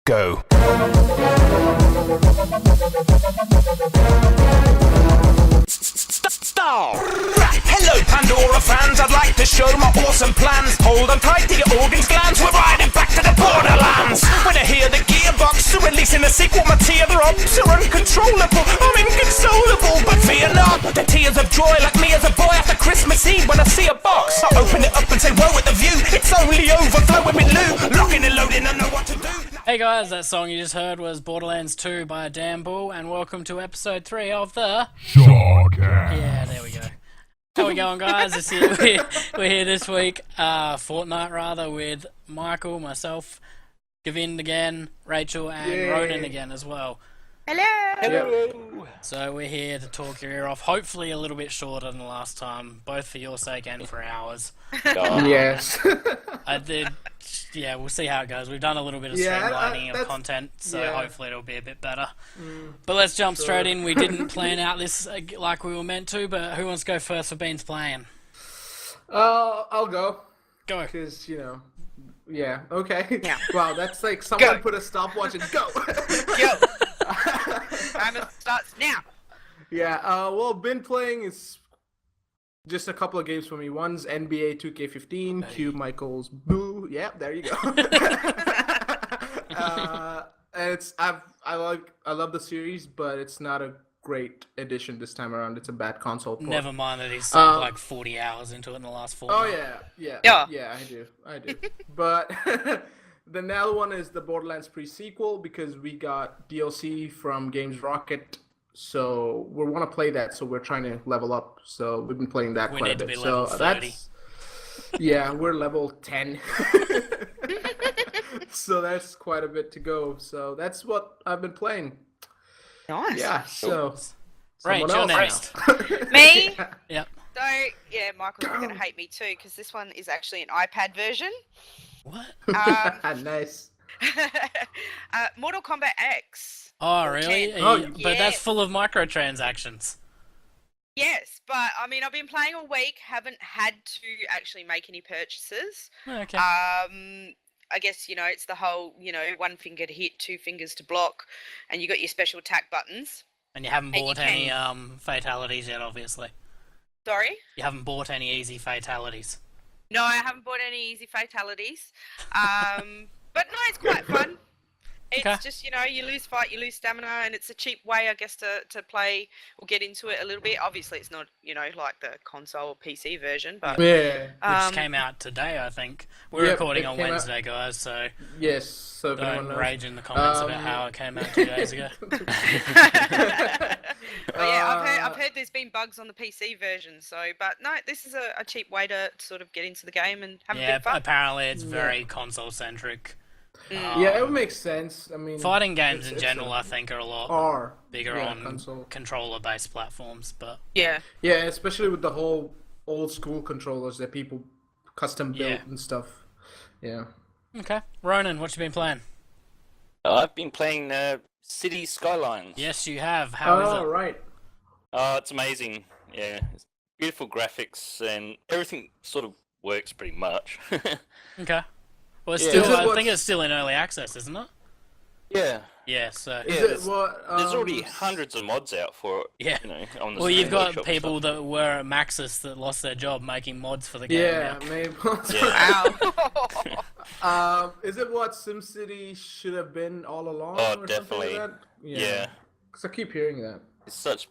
Go. Stop! Hello, Pandora fans. I'd like to show my awesome plans. Hold on tight to your organs, glands. We're riding back to the borderlands. When I hear the gearbox releasing the sequel, my teardrops are uncontrollable. I'm inconsolable, but fear not. The tears of joy, like me as a boy after Christmas Eve when I see a box. I open it up and say, "Whoa!" at the view. It's only overflowing with loot. Locking and loading, I know what to do. Hey guys, that song you just heard was Borderlands 2 by Dan Bull, and welcome to episode 3 of the Shodcast. Yeah, there we go. How we going, guys? We're here this week, fortnight rather, with Michael, myself, Gavin again, Rachel, and Ronan again as well. Hello! So we're here to talk your ear off, hopefully a little bit shorter than the last time, both for your sake and for ours. Yes. Yeah, we'll see how it goes. We've done a little bit of streamlining of content, so hopefully it'll be a bit better. But let's jump straight in. We didn't plan out this like we were meant to, but who wants to go first for Bean's playing? I'll go. Go. Because, okay. Yeah. Wow, that's like someone put a stopwatch and go. Yo! Timer starts now. Well, been playing is just a couple of games for me. One's NBA 2K15, Q Michael's Boo. Yeah, there you go. And I love the series, but it's not a great addition this time around. It's a bad console port. Never mind that he's sunk like 40 hours into it in the last 4 months. Yeah, I do. But the now one is the Borderlands pre-sequel because we got DLC from Games Rocket. So we want to play that, so we're trying to level up. So we've been playing that quite a bit. So that's we're level 10. So that's quite a bit to go. So that's what I've been playing. Nice. Yeah. So Right, you're next. Me? Yep. So, Michael's going to hate me too, because this one is actually an iPad version. What? Nice. Mortal Kombat X. Oh, really? But that's full of microtransactions. Yes, but I mean, I've been playing all week, haven't had to actually make any purchases. Okay. I guess, it's the whole, one finger to hit, 2 fingers to block, and you got your special attack buttons. And you haven't bought any fatalities yet, obviously. Sorry? You haven't bought any easy fatalities. No, I haven't bought any easy fatalities. But no, it's quite fun. It's just, you lose fight, you lose stamina, and it's a cheap way, I guess, to play or get into it a little bit. Obviously, it's not, like the console or PC version, but... Yeah. Which came out today, I think. We're recording on Wednesday, guys, so... Yes, so don't rage in the comments about how it came out 2 days ago. But I've heard there's been bugs on the PC version, but no, this is a cheap way to sort of get into the game and have a bit of fun. Apparently it's very console-centric. Yeah, it would make sense. I mean, fighting games in general, I think, are a lot bigger on console. Controller-based platforms, but... Yeah, especially with the whole old-school controllers that people custom built and stuff. Yeah. Okay. Ronan, what you been playing? I've been playing City Skylines. Yes, you have. How is it? Oh, right. It's amazing. Yeah, it's beautiful graphics and everything sort of works pretty much. Okay. Well, it's still, I think it's still in early access, isn't it? Yeah. Yeah, so... There's already hundreds of mods out for it. Yeah. On the well, you've got Workshop people stuff. that were at Maxis that lost their job making mods for the game. Yeah, now. maybe. Wow. Is it what SimCity should have been all along? Oh, or definitely. Something like that? Yeah. Because I keep hearing that. It's such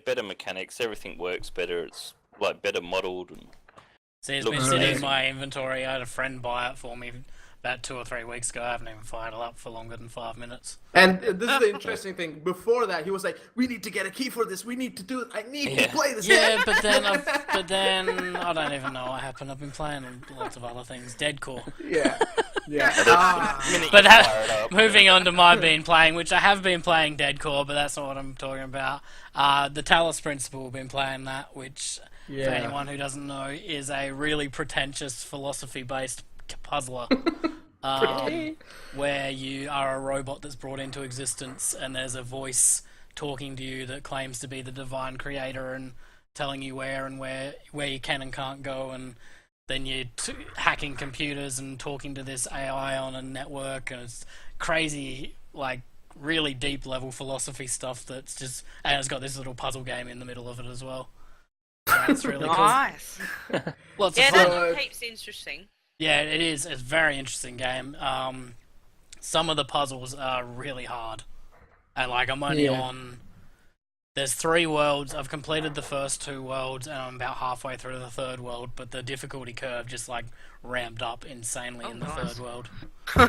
better mechanics. Everything works better. It's like better modeled. And See, it's looks been sitting in amazing. my inventory. I had a friend buy it for me about 2 or 3 weeks ago. I haven't even fired it up for longer than 5 minutes. And this is the interesting thing. Before that, he was like, "We need to get a key for this. We need to do it. I need to play this." Yeah, but then I don't even know what happened. I've been playing lots of other things. Deadcore. Yeah. But moving on to my been playing, which I have been playing Deadcore, but that's not what I'm talking about. The Talos Principle, we've been playing that, which, for anyone who doesn't know, is a really pretentious philosophy-based puzzler. Where you are a robot that's brought into existence and there's a voice talking to you that claims to be the divine creator and telling you where you can and can't go, and then you're hacking computers and talking to this AI on a network, and it's crazy, like really deep level philosophy stuff that's just, and it's got this little puzzle game in the middle of it as well. So that's really cool. Nice. Lots Yeah, of fun. that keeps interesting. Yeah, it is. It's a very interesting game. Some of the puzzles are really hard, and like I'm only on. There's 3 worlds. I've completed the first 2 worlds, and I'm about halfway through the 3rd world. But the difficulty curve just like ramped up insanely in the 3rd world. So,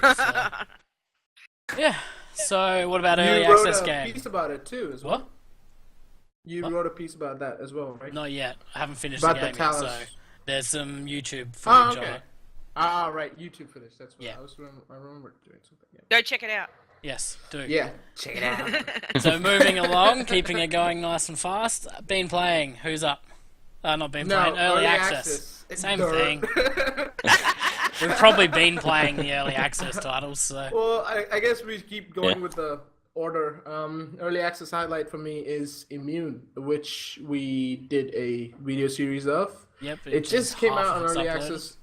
yeah. So what about early access game? You wrote a piece about it too, as well. What? You wrote a piece about that as well, right? Not yet. I haven't finished About the game the yet. Talos. So there's some YouTube Oh, footage of okay. it. Ah, right. YouTube for this. That's what Yeah. I remember doing something. Yeah. Go check it out. Yes, do. Yeah. Check it out. So moving along, keeping it going nice and fast. Been playing. Who's up? Not been playing. Early access. Same thing. We've probably been playing the early access titles. So Well, I guess we keep going with the order. Early access highlight for me is Immune, which we did a video series of. yep, It just came out on early uploaded. access.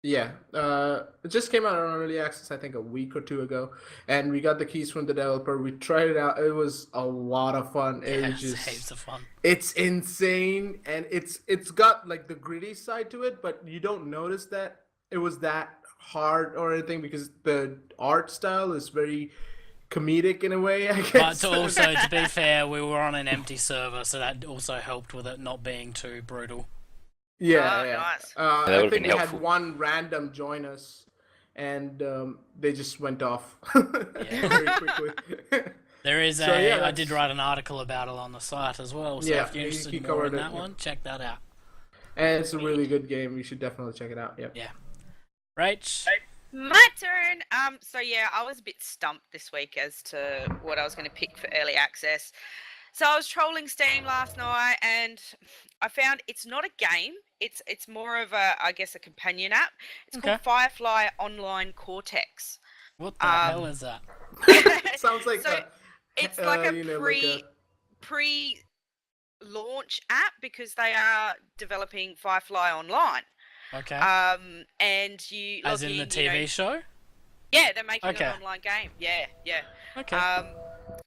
Yeah, it just came out on early access, I think, a week or 2 ago, and we got the keys from the developer. We tried it out. It was a lot of fun. It was It's just, heaps of fun. it's insane, and it's got like the gritty side to it, but you don't notice that it was that hard or anything because the art style is very comedic in a way, I But guess. to be fair, we were on an empty server, so that also helped with it not being too brutal. Yeah, Oh, yeah. nice. that I would've think been we helpful. had one random join us, and they just went off very quickly. There is So, yeah, I did that's- wait an article about it on the site as well, so Yeah, if you're interested he more in covered it, that yeah. one, check that out. And it's a really good game. You should definitely check it out. Yep. Yeah. Rach? My turn. So yeah, I was a bit stumped this week as to what I was going to pick for early access. So I was trolling Steam last night, and I found it's not a game. It's more of a, I guess, a companion app. It's Okay. called Firefly Online Cortex. What the hell is that? Sounds like So it's like a you know, like pre-launch app because they are developing Firefly Online. Okay. And you As log in the in, TV show? Yeah, they're making Okay. an online game. Yeah, yeah. Okay.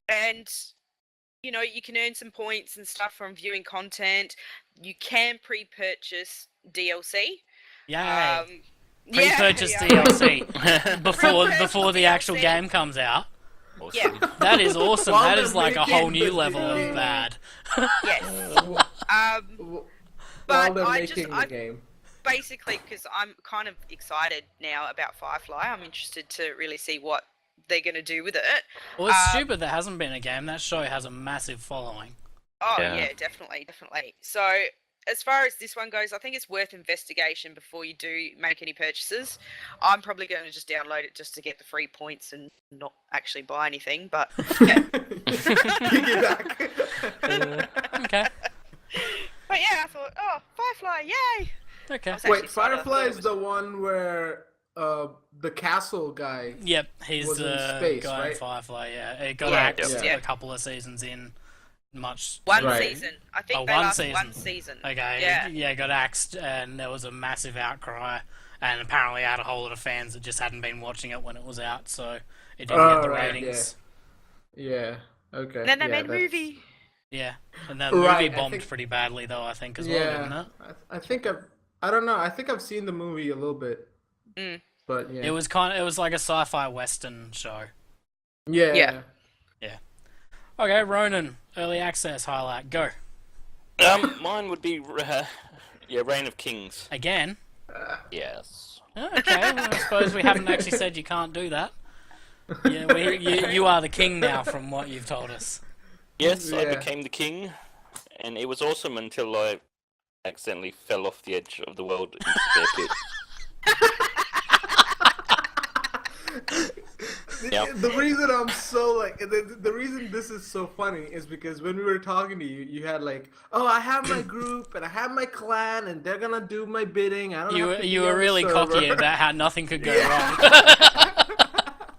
And you can earn some points and stuff from viewing content. You can pre-purchase DLC. Yay. Yeah, Pre-purchase yeah. DLC before Pre-purchase the actual DLC. game comes out. Awesome. Yeah. That is awesome. While That they're is like a making whole new the level of game. bad. Yes. while But they're I making the game. basically, because I'm kind of excited now about Firefly, I'm interested to really see what they're going to do with it. Well, it's stupid there hasn't been a game. That show has a massive following. Oh, Yeah. yeah, definitely, definitely. So, as far as this one goes, I think it's worth investigation before you do make any purchases. I'm probably going to just download it just to get the free points and not actually buy anything, but yeah. Piggyback. Okay. But yeah, I thought, oh, Firefly, yay! Okay. I was actually Wait, excited. I Firefly thought it is was- the one where the castle guy. Yep, he's Was in the space, guy in right? Firefly, yeah. It got Yeah, axed yeah. a couple of seasons in. Much. One Right. season. I think Oh, they one lasted season. one season. Okay, Yeah. it got axed, and there was a massive outcry, and apparently had a whole lot of fans that just hadn't been watching it when it was out, so it didn't get the right, ratings. Yeah. Okay. And then they yeah, made a that's- movie. Yeah, and the movie Right, I bombed think- pretty badly, though, I think, as well, didn't Yeah. it? I think I don't know. I think I've seen the movie a little bit. Mm. But yeah. It was like a sci-fi western show. Yeah. Yeah. Okay, Ronan, early access highlight, go. Mine would be Reign of Kings. Again? Yes. Oh, okay, well, I suppose we haven't actually said you can't do that. Yeah, you are the king now from what you've told us. Yes, I Yeah. became the king, and it was awesome until I accidentally fell off the edge of the world into their pit. Yep. The reason I'm so like the reason this is so funny is because when we were talking to you, you had like, oh, I have my group and I have my clan and they're gonna do my bidding. I don't. have to You be were on the really server." cocky about how nothing could go Yeah. wrong.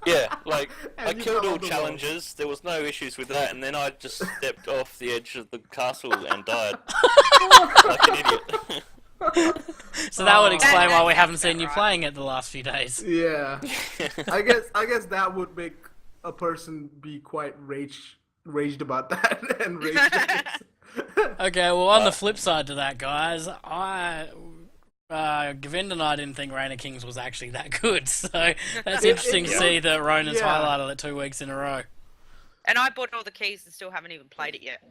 Yeah, like, And I you killed fell all off the challenges, there was no issues with that, and then I just stepped off the edge of the castle and died. Like an idiot. So that would explain why we That haven't sounds seen you right. playing it the last few days. Yeah. I guess that would make a person be quite raged about that and rage. Okay, well, on the flip side to that, guys, Govinda and I didn't think Reign of Kings was actually that good, so that's interesting to see that Ronan's Yeah. highlighted it 2 weeks in a row. And I bought all the keys and still haven't even played it yet.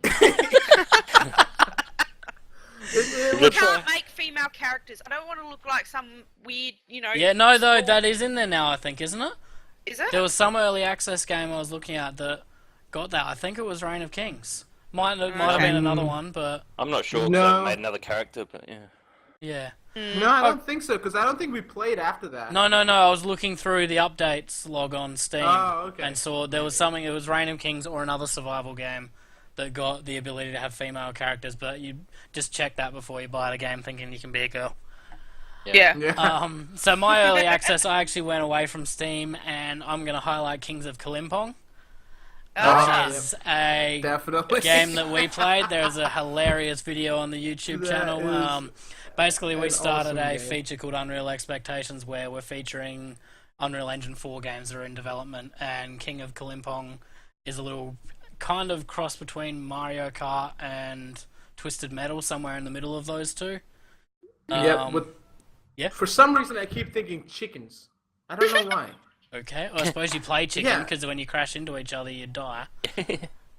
You can't make female characters. I don't want to look like some weird, Yeah, no, though, that is in there now, I think, isn't it? Is it? There was some early access game I was looking at that got that. I think it was Reign of Kings. Might have been another one, but I'm not sure because No. I made another character, but yeah. yeah. No, I don't think so, because I don't think we played after that. No, I was looking through the updates log on Steam Oh, okay. and saw there was something, it was Reign of Kings or another survival game that got the ability to have female characters, but you just check that before you buy the game thinking you can be a girl. Yeah. Yeah. So my early access, I actually went away from Steam, and I'm going to highlight Kings of Kalimpong, Oh, which is a Definitely. game that we played. There's a hilarious video on the YouTube That channel. is Basically, we an started awesome a game. feature called Unreal Expectations, where we're featuring Unreal Engine 4 games that are in development, and King of Kalimpong is a little kind of cross between Mario Kart and Twisted Metal, somewhere in the middle of those two. Yeah, yeah. For some reason, I keep thinking chickens. I don't know why. Okay, well, I suppose you play chicken, Yeah. because when you crash into each other, you die.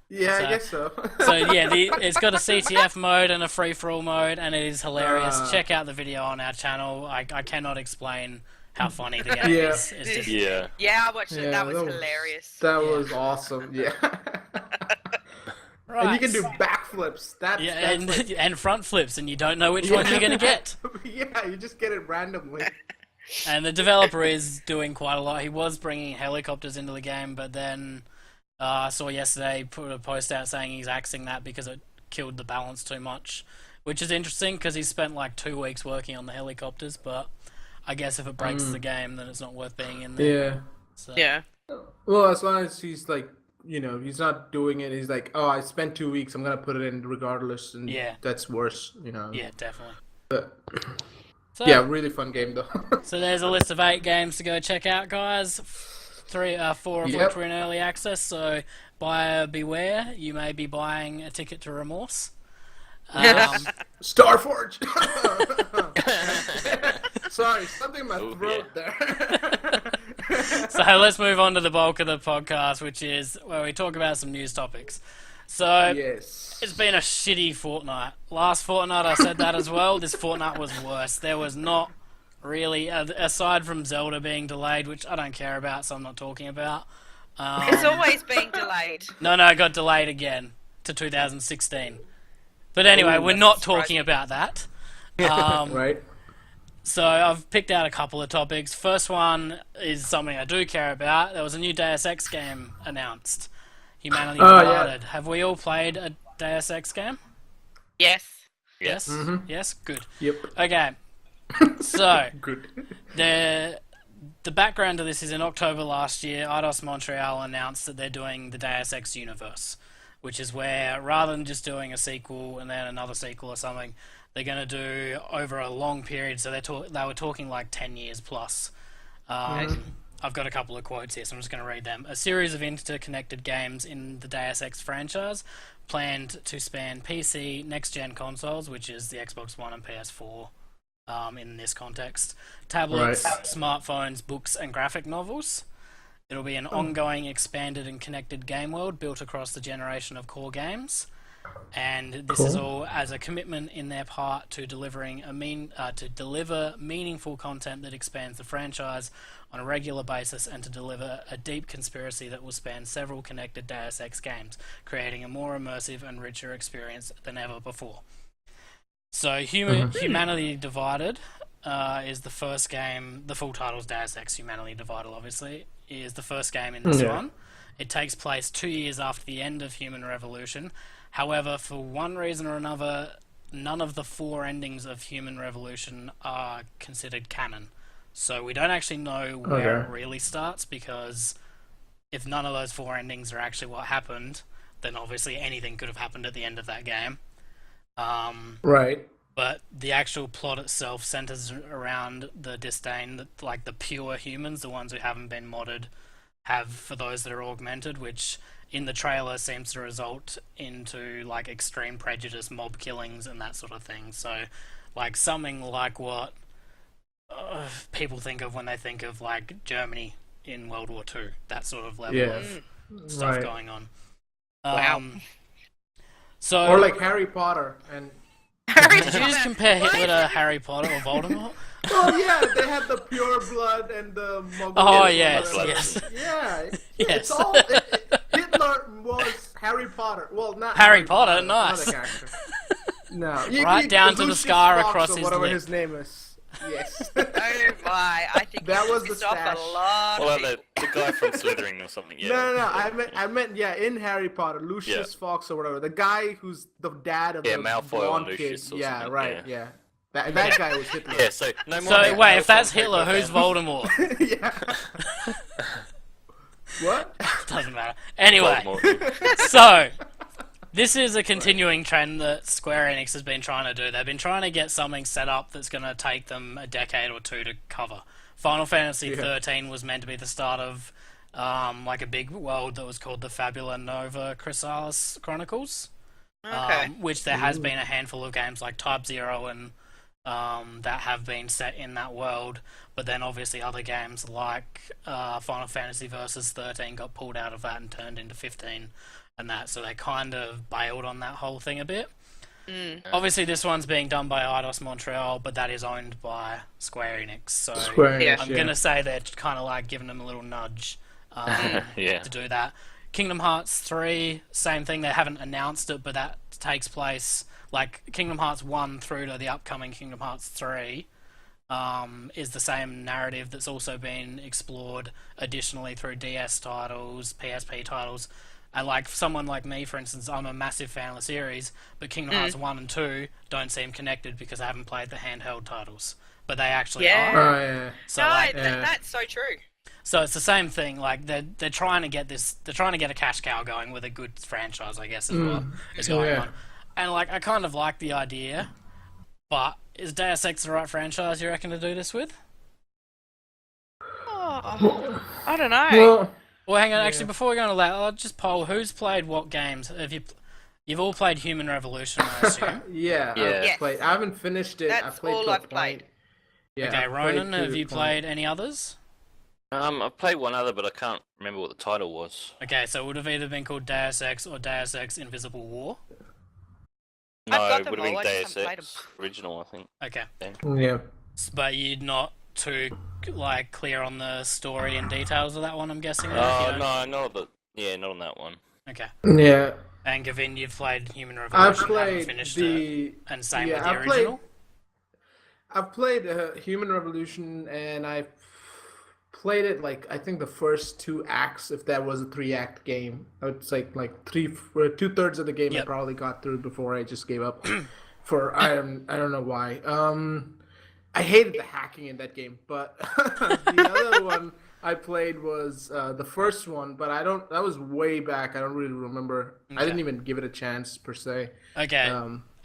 Yeah, So- I guess so. So yeah, it's got a CTF mode and a free-for-all mode, and it is hilarious. Check out the video on our channel. I cannot explain how funny the game Yeah. is. It's just, Yeah. yeah, I watched it. Yeah, That was hilarious. That was awesome. Yeah. right. And you can do backflips. That's and front flips, and you don't know which one you're gonna get. Yeah, you just get it randomly. And the developer is doing quite a lot. He was bringing helicopters into the game, but then I saw yesterday put a post out saying he's axing that because it killed the balance too much, which is interesting because he spent like 2 weeks working on the helicopters. But I guess if it breaks the game, then it's not worth being in there. Yeah. So, Yeah. Well, as long as he's like, he's not doing it. He's like, oh, I spent 2 weeks. I'm gonna put it in regardless, and Yeah. that's worse. yeah, definitely. But, So, yeah, really fun game though. So there's a list of 8 games to go check out, guys. 4 of Yep. which were in early access. So buyer beware. You may be buying a ticket to remorse. Starforge. Sorry, something in my throat there. So let's move on to the bulk of the podcast, which is where we talk about some news topics. So Yes. it's been a shitty fortnight. Last fortnight I said that as well. This fortnight was worse. There was not really, aside from Zelda being delayed, which I don't care about, so I'm not talking about. It's always being delayed. No, it got delayed again to 2016. But anyway, we're not talking about that. Right. So I've picked out a couple of topics. First one is something I do care about. There was a new Deus Ex game announced. Humanity Divided. Yeah. Have we all played a Deus Ex game? Yes. Yes? Yes? Good. Yep. Okay. So, Good. the background to this is in October last year, Eidos Montreal announced that they're doing the Deus Ex universe, which is where, rather than just doing a sequel and then another sequel or something, they're going to do over a long period, so they were talking like 10 years plus. I've got a couple of quotes here, so I'm just going to read them. A series of interconnected games in the Deus Ex franchise, planned to span PC, next-gen consoles, which is the Xbox One and PS4 in this context, tablets, smartphones, books, and graphic novels. It'll be an ongoing, expanded, and connected game world built across the generation of core games. And this is all as a commitment in their part to delivering to deliver meaningful content that expands the franchise on a regular basis, and to deliver a deep conspiracy that will span several connected Deus Ex games, creating a more immersive and richer experience than ever before. So, Humanity Divided is the first game. The full title is Deus Ex Humanity Divided, obviously, is the first game in this one. It takes place 2 years after the end of Human Revolution. However, for one reason or another, none of the 4 endings of Human Revolution are considered canon. So we don't actually know where it really starts, because if none of those 4 endings are actually what happened, then obviously anything could have happened at the end of that game. Right. but the actual plot itself centers around the disdain that like the pure humans, the ones who haven't been modded, have for those that are augmented, which in the trailer seems to result into like extreme prejudice, mob killings, and that sort of thing. So, like something like what people think of when they think of like Germany in World War II, that sort of level of stuff going on. Wow. So, or like Harry Potter and. did you just compare Hitler to Harry Potter or Voldemort? Well, yeah, they had the pure blood and the Muggle. Oh yes, yes. Yeah, Yes. it's all. Hitler was Harry Potter. Well, not Harry Potter, another nice. character. No, Right down to the Lucius scar Fox across or his whatever lip. his name is. Yes. Oh my! I think That you was the pissed off stash. a lot. Well, of people. the guy from Slytherin or something. Yeah. No. I meant, yeah, in Harry Potter, Lucius Fox or whatever, the guy who's the dad of the Malfoy or blonde Lucius kid. or Yeah, something, right. yeah. Yeah. That guy was Hitler. Yeah. So no more. So wait, if that's Malfoy Hitler, who's fan. Voldemort? Yeah. What? Doesn't matter. Anyway, Voldemort. so this is a continuing trend that Square Enix has been trying to do. They've been trying to get something set up that's going to take them a decade or two to cover. Final Fantasy XIII was meant to be the start of like a big world that was called the Fabula Nova Chrysalis Chronicles, Okay. which there has been a handful of games like Type 0 and that have been set in that world, but then obviously other games like Final Fantasy Versus 13 got pulled out of that and turned into 15 and that, so they kind of bailed on that whole thing a bit. Obviously this one's being done by Eidos Montreal, but that is owned by Square Enix, so Square Enix, I'm going to say they're kind of like giving them a little nudge Yeah. to do that. Kingdom Hearts 3, same thing, they haven't announced it, but that takes place, like Kingdom Hearts 1 through to the upcoming Kingdom Hearts 3 is the same narrative that's also been explored additionally through DS titles, PSP titles. And like someone like me, for instance, I'm a massive fan of the series, but Kingdom Hearts 1 and 2 don't seem connected because I haven't played the handheld titles. But they actually are. Oh, yeah. So No, like, that's so true. so it's the same thing. Like they're trying to get this. They're trying to get a cash cow going with a good franchise, I guess, is what is going on. And like I kind of like the idea, but is Deus Ex the right franchise you reckon to do this with? Oh, I don't know. Well, Well, hang on. Actually, before we go on to that, I'll just poll who's played what games. Have you? You've all played Human Revolution, I assume. yeah. Yes. I haven't finished it. That's I played all to a I've played. point. Yeah, Okay, I've played Ronan, to have the you point. played any others? I've played one other, but I can't remember what the title was. Okay, so it would have either been called Deus Ex or Deus Ex Invisible War. No, got it them would have all, been I just Deus haven't played Ex original, I think. Okay, Yeah. but you're not too like clear on the story and details of that one. I'm guessing. then, if you Oh don't- no, not on that one. Okay, Yeah. and Gavin, you've played Human I've Revolution, haven't played finished the. it, and same yeah, with the I've original. I've played Human Revolution, and I've played it like I think the first 2 acts, if that was a 3-act game. It's like 2/3 of the game I Yep. probably got through before I just gave up. For I don't know why. I hated the hacking in that game, but the other one I played was the first one, but that was way back. I don't really remember. I didn't even give it a chance per se. Okay,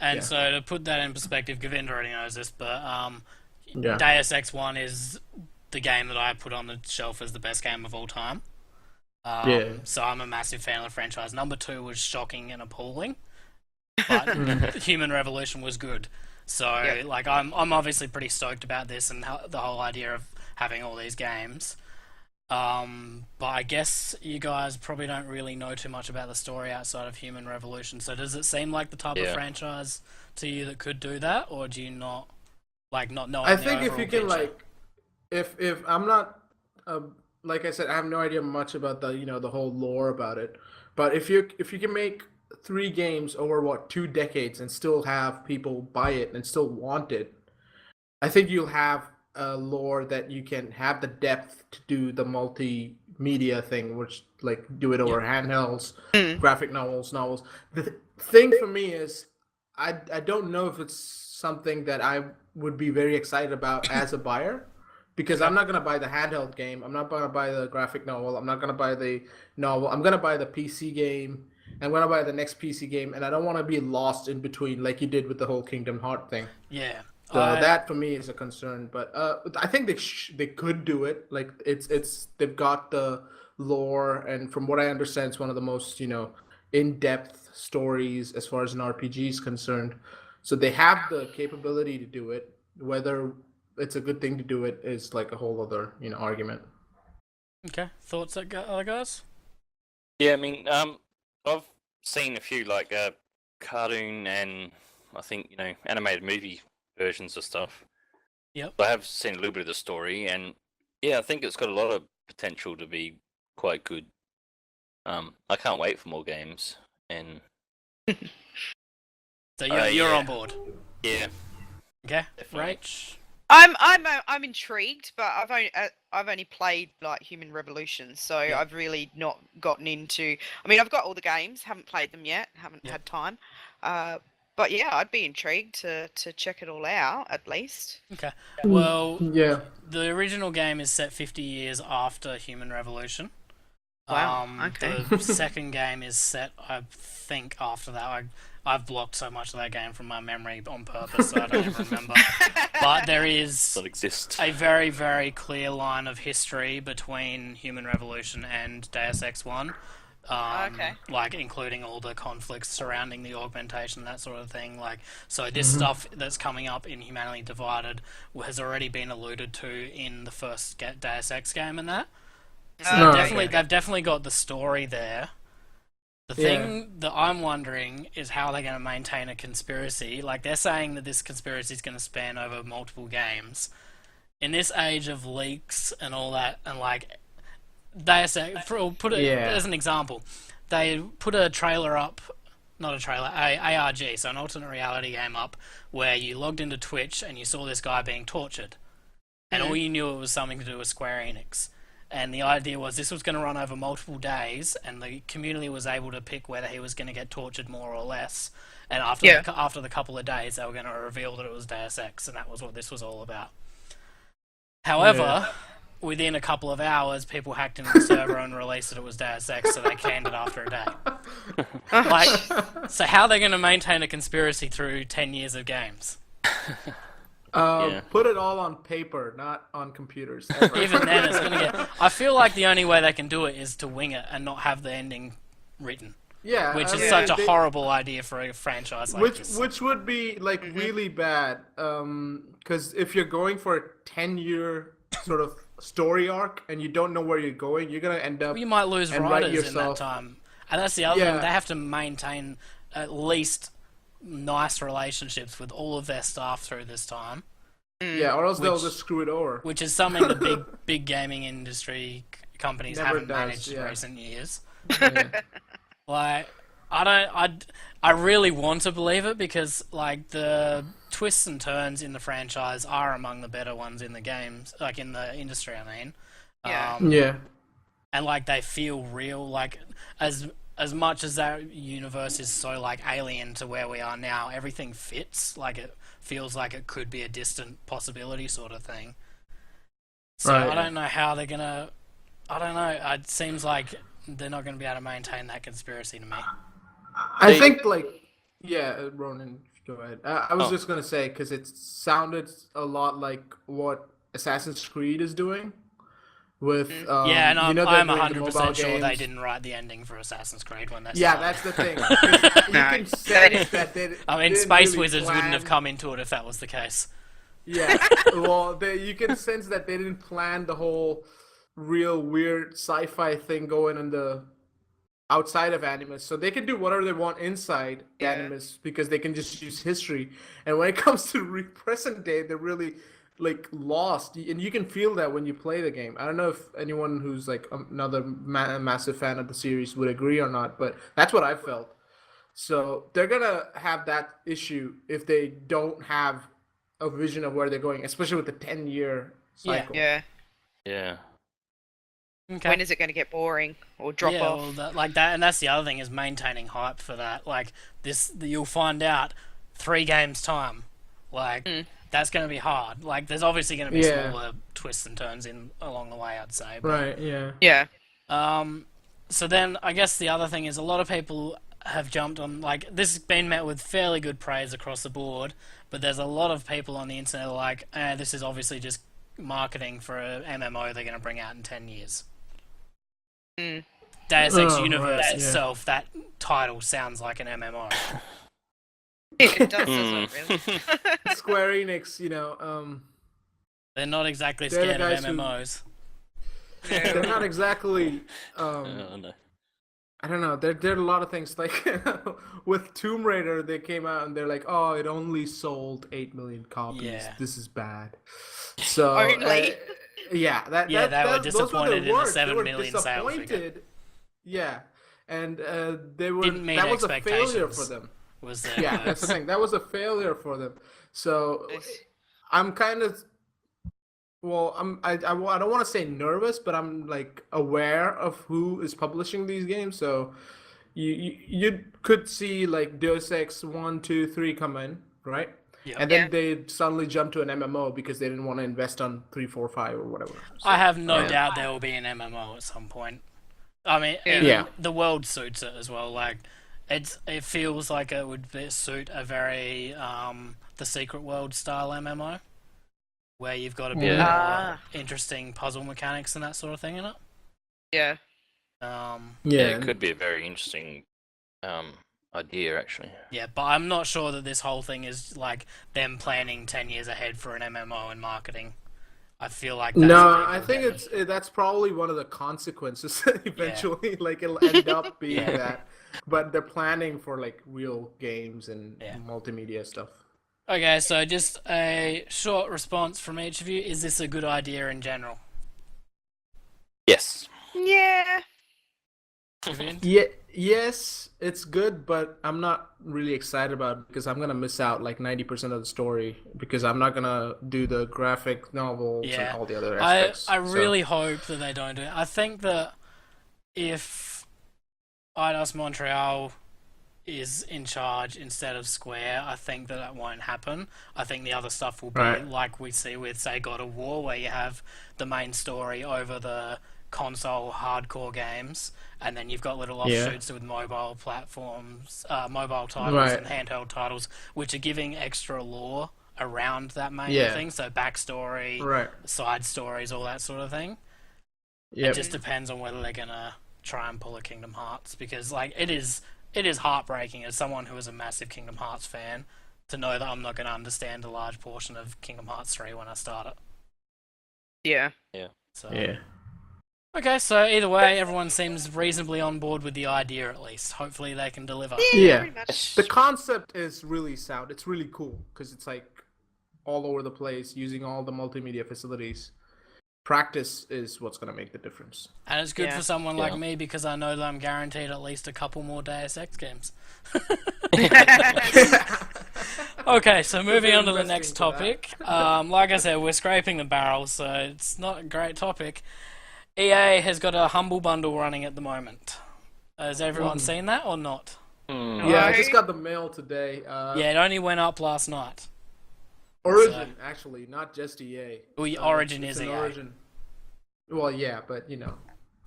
and yeah. so to put that in perspective, Gavin already knows this, but Yeah. Deus Ex 1 is the game that I put on the shelf as the best game of all time. Yeah. So I'm a massive fan of the franchise. Number 2 was shocking and appalling, but Human Revolution was good. So like I'm obviously pretty stoked about this and the whole idea of having all these games. But I guess you guys probably don't really know too much about the story outside of Human Revolution. So does it seem like the type of franchise to you that could do that, or do you not know? I think if you can if I'm not like I said, I have no idea much about the whole lore about it. But if you can make 3 games over 2 decades and still have people buy it and still want it, I think you'll have a lore that you can have the depth to do the multimedia thing, which like do it over handhelds, graphic novels. The thing for me is I don't know if it's something that I would be very excited about as a buyer. Because I'm not going to buy the handheld game. I'm not going to buy the graphic novel. I'm not going to buy the novel. I'm going to buy the PC game. I'm gonna buy the next PC game, and I don't want to be lost in between like you did with the whole Kingdom Heart thing. Yeah. So that for me is a concern, but I think they could do it. Like they've got the lore, and from what I understand, it's one of the most in-depth stories as far as an RPG is concerned. So they have the capability to do it. Whether it's a good thing to do it is like a whole other argument. Okay. Thoughts, other guys? Yeah, I mean, I've seen a few like cartoon and I think animated movie versions of stuff. Yep. I have seen a little bit of the story, and yeah, I think it's got a lot of potential to be quite good. I can't wait for more games, and so you're on board. Yeah. Okay. Definitely. Rach. I'm intrigued, but I've only played like Human Revolution, so I've really not gotten into. I mean, I've got all the games, haven't played them yet, haven't had time. But yeah, I'd be intrigued to check it all out at least. Okay. Well, yeah. The original game is set 50 years after Human Revolution. Wow. Okay. The second game is set, I think, after that. I've blocked so much of that game from my memory on purpose, so I don't even remember. But there is a very, very clear line of history between Human Revolution and Deus Ex 1. Like including all the conflicts surrounding the augmentation, that sort of thing. Like, so this stuff that's coming up in Humanity Divided has already been alluded to in the first Deus Ex game and that. So they've definitely got the story there. The thing that I'm wondering is how they're going to maintain a conspiracy. Like, they're saying that this conspiracy is going to span over multiple games. In this age of leaks and all that, and like, Deus Ex, put it as an example, they put a trailer up, not a trailer, a ARG, so an alternate reality game up, where you logged into Twitch and you saw this guy being tortured. And all you knew it was something to do with Square Enix. And the idea was this was going to run over multiple days, and the community was able to pick whether he was going to get tortured more or less. And after the couple of days, they were going to reveal that it was Deus Ex, and that was what this was all about. However, within a couple of hours, people hacked into the server and released that it was Deus Ex, so they canned it after a day. So how are they going to maintain a conspiracy through 10 years of games? Put it all on paper, not on computers. Even then, it's going to get... I feel like the only way they can do it is to wing it and not have the ending written. Yeah. Which is such a horrible idea for a franchise like this. Which would be, like, really bad. Because if you're going for a 10-year sort of story arc and you don't know where you're going, you're going to end up... You might lose writers in that time. And that's the other thing. They have to maintain at least nice relationships with all of their staff through this time. Yeah, or else they'll just screw it over. Which is something the big gaming industry companies haven't managed in recent years. Like, I really want to believe it because, like, the twists and turns in the franchise are among the better ones in the games, like in the industry, I mean. And, like, they feel real, like, as much as that universe is so, like, alien to where we are now, everything fits. Like, it feels like it could be a distant possibility sort of thing. So I don't know how they're gonna... I don't know. It seems like they're not going to be able to maintain that conspiracy to me. I think, like... Yeah, Ronan, go ahead. I was just going to say, because it sounded a lot like what Assassin's Creed is doing. With and I'm 100% sure they didn't write the ending for Assassin's Creed when they started. Yeah, that's the thing. You can sense that they I mean, Space Wizards wouldn't have come into it if that was the case. Yeah, well, you can sense that they didn't plan the whole real weird sci-fi thing going on the outside of Animus, so they can do whatever they want inside Animus because they can just use history. And when it comes to present day, they're really like lost, and you can feel that when you play the game. I don't know if anyone who's like another massive fan of the series would agree or not, but that's what I felt. So they're gonna have that issue if they don't have a vision of where they're going, especially with the 10-year cycle. Yeah. Okay. When is it going to get boring or drop off? Well, like that, and that's the other thing is maintaining hype for that. Like you'll find out 3 games time. Like that's going to be hard. Like there's obviously going to be smaller twists and turns along the way, I'd say. But, Yeah. So then I guess the other thing is a lot of people have jumped on, like, this has been met with fairly good praise across the board, but there's a lot of people on the internet like, this is obviously just marketing for a MMO they're going to bring out in 10 years. Mm. Deus Ex Oh, Universe right, yeah. itself, that title sounds like an MMO. It does, doesn't it, really? Square Enix, you know, They're not exactly They're the scared of guys who- MMOs. they're not exactly. Oh, no. I don't know. There are a lot of things like with Tomb Raider. They came out and they're like, "Oh, it only sold 8 million copies. Yeah. This is bad." So Only? Yeah, yeah, they were those disappointed in the words. 7 They were million sales figure. disappointed. Yeah, and they were. Didn't meet That was a failure expectations. for them. Was there? Yeah, that's the thing. That was a failure for them. So Nice. I'm kind of. Well, I don't want to say nervous, but I'm like aware of who is publishing these games. So you could see like Deus Ex 1, 2, 3 come in, right? Yeah. And then Yeah. they suddenly jump to an MMO because they didn't want to invest on 3, 4, 5 or whatever. So, I have no yeah. doubt there will be an MMO at some point. I mean, Yeah. even Yeah. the world suits it as well. Like, it feels like it would suit a very the Secret World style MMO, where you've got a bit more Ah. interesting puzzle mechanics and that sort of thing in it. Yeah. Yeah, Yeah, it could be a very interesting idea, actually. Yeah, but I'm not sure that this whole thing is like them planning 10 years ahead for an MMO and marketing. I feel like that's No, a I big think commitment. that's probably one of the consequences eventually. Like it'll end up being Yeah. that, but they're planning for like real games and Yeah. multimedia stuff. Okay, so just a short response from each of you. Is this a good idea in general? Yes. Yeah. Vivian? Yeah, yes, it's good, but I'm not really excited about it because I'm gonna miss out like 90% of the story because I'm not gonna do the graphic novels Yeah. and all the other I aspects. So- really hope that they don't do it. I think that if Eidos Montreal is in charge instead of Square, I think that won't happen. I think the other stuff will be Right. like we see with, say, God of War, where you have the main story over the console hardcore games, and then you've got little Yeah. offshoots with mobile platforms, mobile titles Right. and handheld titles, which are giving extra lore around that main Yeah. thing. So backstory, Right. side stories, all that sort of thing. Yeah. It just depends on whether they're gonna try and pull a Kingdom Hearts, because like it is heartbreaking as someone who is a massive Kingdom Hearts fan to know that I'm not going to understand a large portion of Kingdom Hearts 3 when I start it. Yeah. So Yeah. okay, so either way, everyone seems reasonably on board with the idea at least. Hopefully they can deliver. Yeah. Pretty much. The concept is really sound. It's really cool because it's like all over the place using all the multimedia facilities. Practice is what's going to make the difference. And it's good Yeah. for someone like Yeah. me because I know that I'm guaranteed at least a couple more Deus Ex games. Okay, so moving on to the investing next for that. topic. Like I said, we're scraping the barrel, so it's not a great topic. EA has got a Humble Bundle running at the moment. Has everyone seen that or not? Yeah, I just Right. got the mail today. Yeah, it only went up last night. Origin, actually, not just EA. Well, Origin it's is an EA. Origin. Well, yeah, but you know.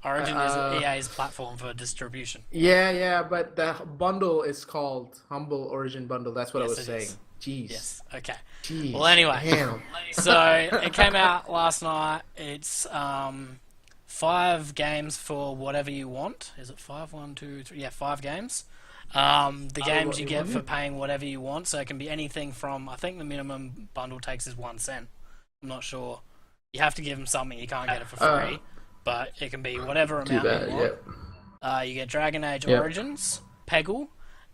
Origin is EA's platform for distribution. Yeah, but the bundle is called Humble Origin Bundle. That's what I Yes, was it saying. is. Jeez. Yes, okay. Jeez. Well, anyway. Damn. So, it came out last night. It's 5 games for whatever you want. Is it 5? 1, 2, 3? Yeah, 5 games. The games what you you get want. for paying whatever you want. So, it can be anything from, I think the minimum bundle takes is 1 cent. I'm not sure. You have to give them something. You can't get it for free. But it can be whatever Too amount bad. you want. Yeah. You get Dragon Age Yep. Origins, Peggle,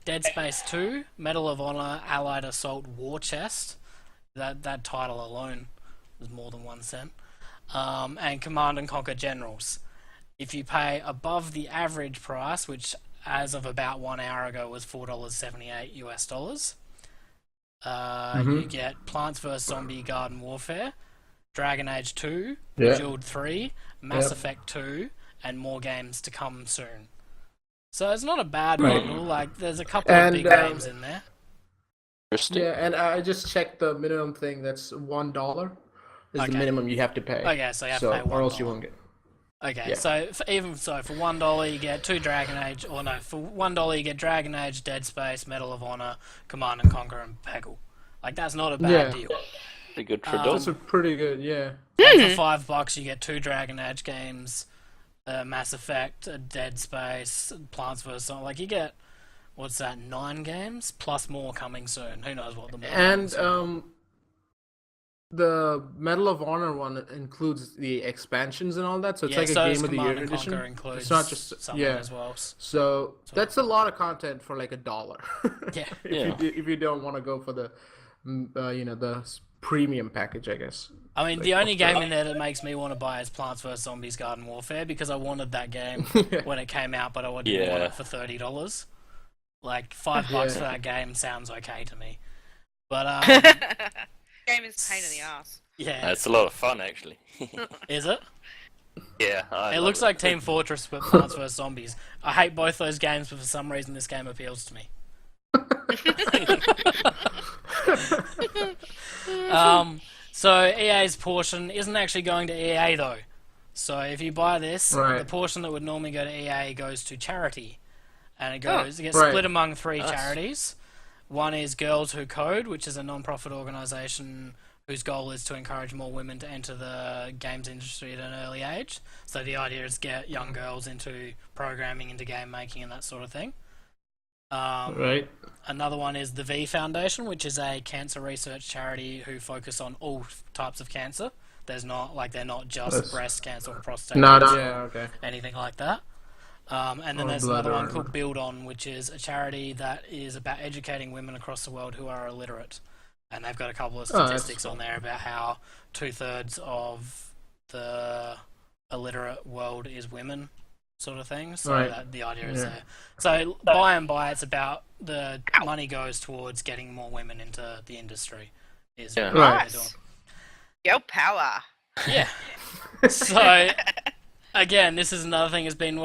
Dead Space 2, Medal of Honor, Allied Assault War Chest. That title alone is more than 1 cent. And Command and Conquer Generals. If you pay above the average price, which as of about 1 hour ago was $4.78 US, you get Plants vs Zombie Garden Warfare, Dragon Age 2, Yeah. Guild 3, Mass Yep. Effect 2, and more games to come soon. So it's not a bad Right. bundle. Like there's a couple And, of big games in there. Interesting. Yeah, and I just checked the minimum thing. That's $1 is Okay. the minimum you have to pay. Okay, so you have to so, pay or else you $1. won't get. Okay, Yeah. so even so, for $1 you get 2 Dragon Age, or no, for $1 you get Dragon Age, Dead Space, Medal of Honor, Command and Conquer, and Peggle. Like that's not a bad deal. Pretty good for a Those dog. are pretty good. Yeah. And for $5 you get 2 Dragon Age games, Mass Effect, Dead Space, Plants vs Zombies. Like you get, what's that, 9 games plus more coming soon. Who knows what the more And comes the Medal of Honor one includes the expansions and all that, so it's like a so does Game of the Command Year and edition. Conquer includes It's not just some as well. So that's a lot of content for like $1. Yeah. If you don't want to go for the the premium package, I guess. I mean, the only game in there that makes me want to buy is Plants vs Zombies Garden Warfare because I wanted that game when it came out, but I didn't want it for $30. Like $5 for that game sounds okay to me. But Game is a pain in the ass. yeah, It's a lot of fun, actually. is it? Yeah. I It love looks like Team Fortress but Plants vs Zombies. I hate both those games, but for some reason this game appeals to me. So EA's portion isn't actually going to EA though. So if you buy this, the portion that would normally go to EA goes to charity, and it gets split among 3 charities. One is Girls Who Code, which is a non-profit organisation whose goal is to encourage more women to enter the games industry at an early age. So the idea is get young girls into programming, into game making, and that sort of thing. Another one is the V Foundation, which is a cancer research charity who focus on all types of cancer. They're not just breast cancer or prostate cancer, anything like that. And then there's another one called Build On, which is a charity that is about educating women across the world who are illiterate. And they've got a couple of statistics on there about how 2/3 of the illiterate world is women, sort of thing. So that the idea is there. So by and by, it's about the money goes towards getting more women into the industry. Is what they're doing. Yo, power. Yeah. So again, this is another thing that's been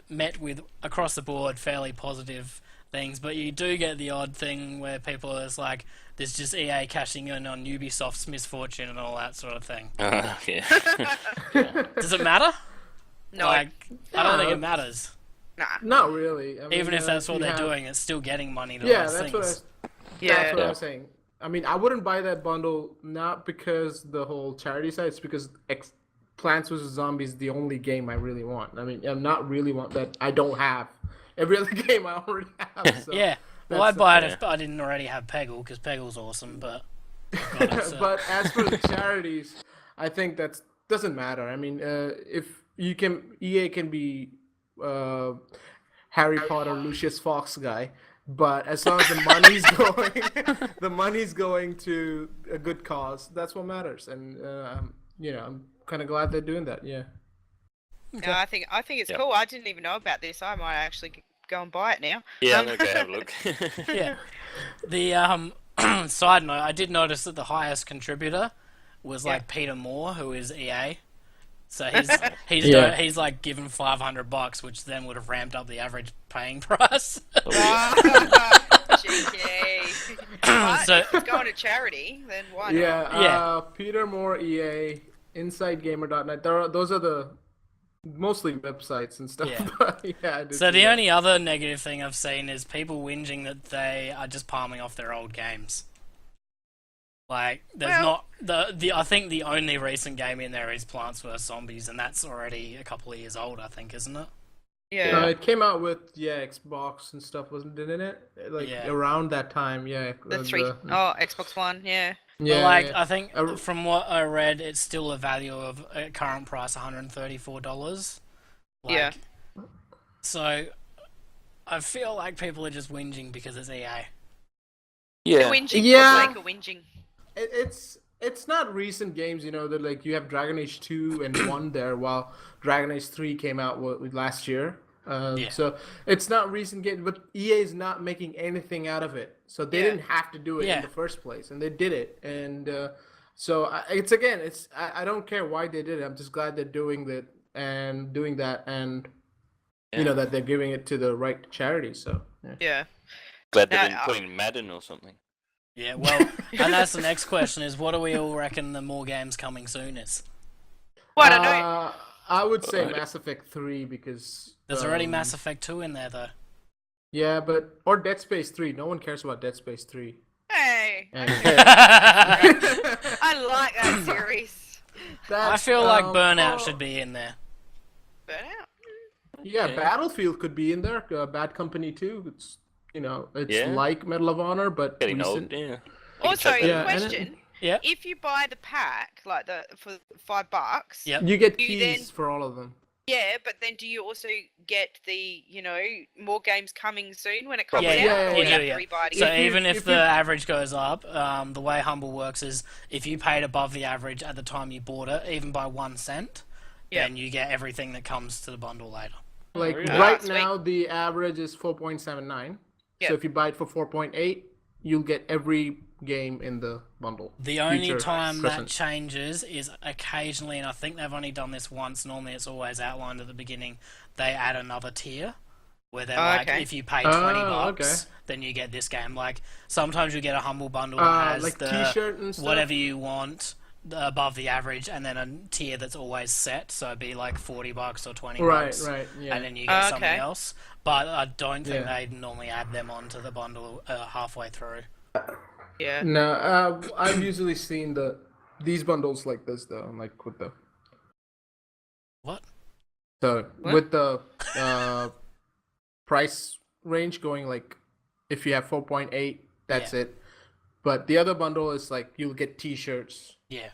met with across the board fairly positive things, but you do get the odd thing where people are just like, there's just EA cashing in on Ubisoft's misfortune and all that sort of thing. Does it matter? No. I don't think it matters. Nah. Not really. I mean, Even if that's what they're doing, it's still getting money to Yeah, those that's things. that's what I was saying. I mean, I wouldn't buy that bundle not because the whole charity side. It's because Plants vs Zombies is the only game I really want. I mean, I'm not really want that. I don't have every other game I already have. So Yeah. Well, I'd buy it if I didn't already have Peggle, because Peggle's awesome, but... But as for the charities, I think that doesn't matter. I mean, if you can, EA can be Harry Potter, Lucius Fox guy, but as long as the money's going to a good cause, that's what matters. And I'm kind of glad they're doing that. Yeah. No, I think it's cool. I didn't even know about this. I might actually go and buy it now. Yeah, I'm gonna go have a look. Yeah. The side note, I did notice that the highest contributor was Peter Moore, who is EA. So he's like given $500, which then would have ramped up the average paying price. Cheeky. So if it's going to charity, then why not? Peter Moore, EA, InsideGamer.net. Those are the mostly websites and stuff. Yeah. So the only other negative thing I've seen is people whinging that they are just palming off their old games. Like, I think the only recent game in there is Plants vs Zombies, and that's already a couple of years old, I think, isn't it? Yeah. It came out with Xbox and stuff, didn't it? Around that time, Xbox One, yeah. Yeah, but I think from what I read, it's still a value of at current price $134. So I feel like people are just whinging because it's EA. Yeah. Whinging for the sake of whinging. It's not recent games, that like you have Dragon Age 2 and 1 there, while Dragon Age 3 came out with last year. So it's not recent games, but EA is not making anything out of it. So they didn't have to do it in the first place, and they did it. And I don't care why they did it. I'm just glad they're doing that, and that they're giving it to the right charity. So Glad they didn't put in Madden or something. Yeah, well, and that's the next question: is what do we all reckon the more games coming soon is? Well, I don't know. I would say Mass Effect 3 because There's already Mass Effect 2 in there, though. Yeah, or Dead Space 3. No one cares about Dead Space 3. Hey, And- I like that series. I feel like Burnout should be in there. Burnout. Yeah, Yeah. Battlefield could be in there. Bad Company 2. It's it's Yeah. like Medal of Honor, but Getting recent. old, yeah. Also, check that out. question: Yeah. if you buy the pack, like for $5, Yep. You get You keys then- for all of them. yeah, but then do you also get the more games coming soon when it comes Yeah, out, yeah, or you you have do, to yeah. rebuy it So again? even if if the you- average goes up, the way Humble works is if you paid above the average at the time you bought it, even by 1 cent, Yeah. then you get everything that comes to the bundle later. Like really? right Sweet. now, the average is 4.79. Yeah. So if you buy it for 4.8, you'll get every game in the bundle. The only Future time present. that changes is occasionally, and I think they've only done this once, normally it's always outlined at the beginning, they add another tier. Where they're like, okay. if you pay $20, okay. then you get this game. Like, sometimes you get a Humble bundle that has like the T-shirt and stuff. whatever you want above the average, and then a tier that's always set, so it'd be like $40 or $20. Right, yeah. And then you get something okay. else. But I don't think Yeah. they normally add them onto the bundle halfway through. Yeah. No, I've usually seen these bundles like this though, like with the What? What? with the price range going like if you have 4.8, that's it. But the other bundle is like you'll get T-shirts Yeah.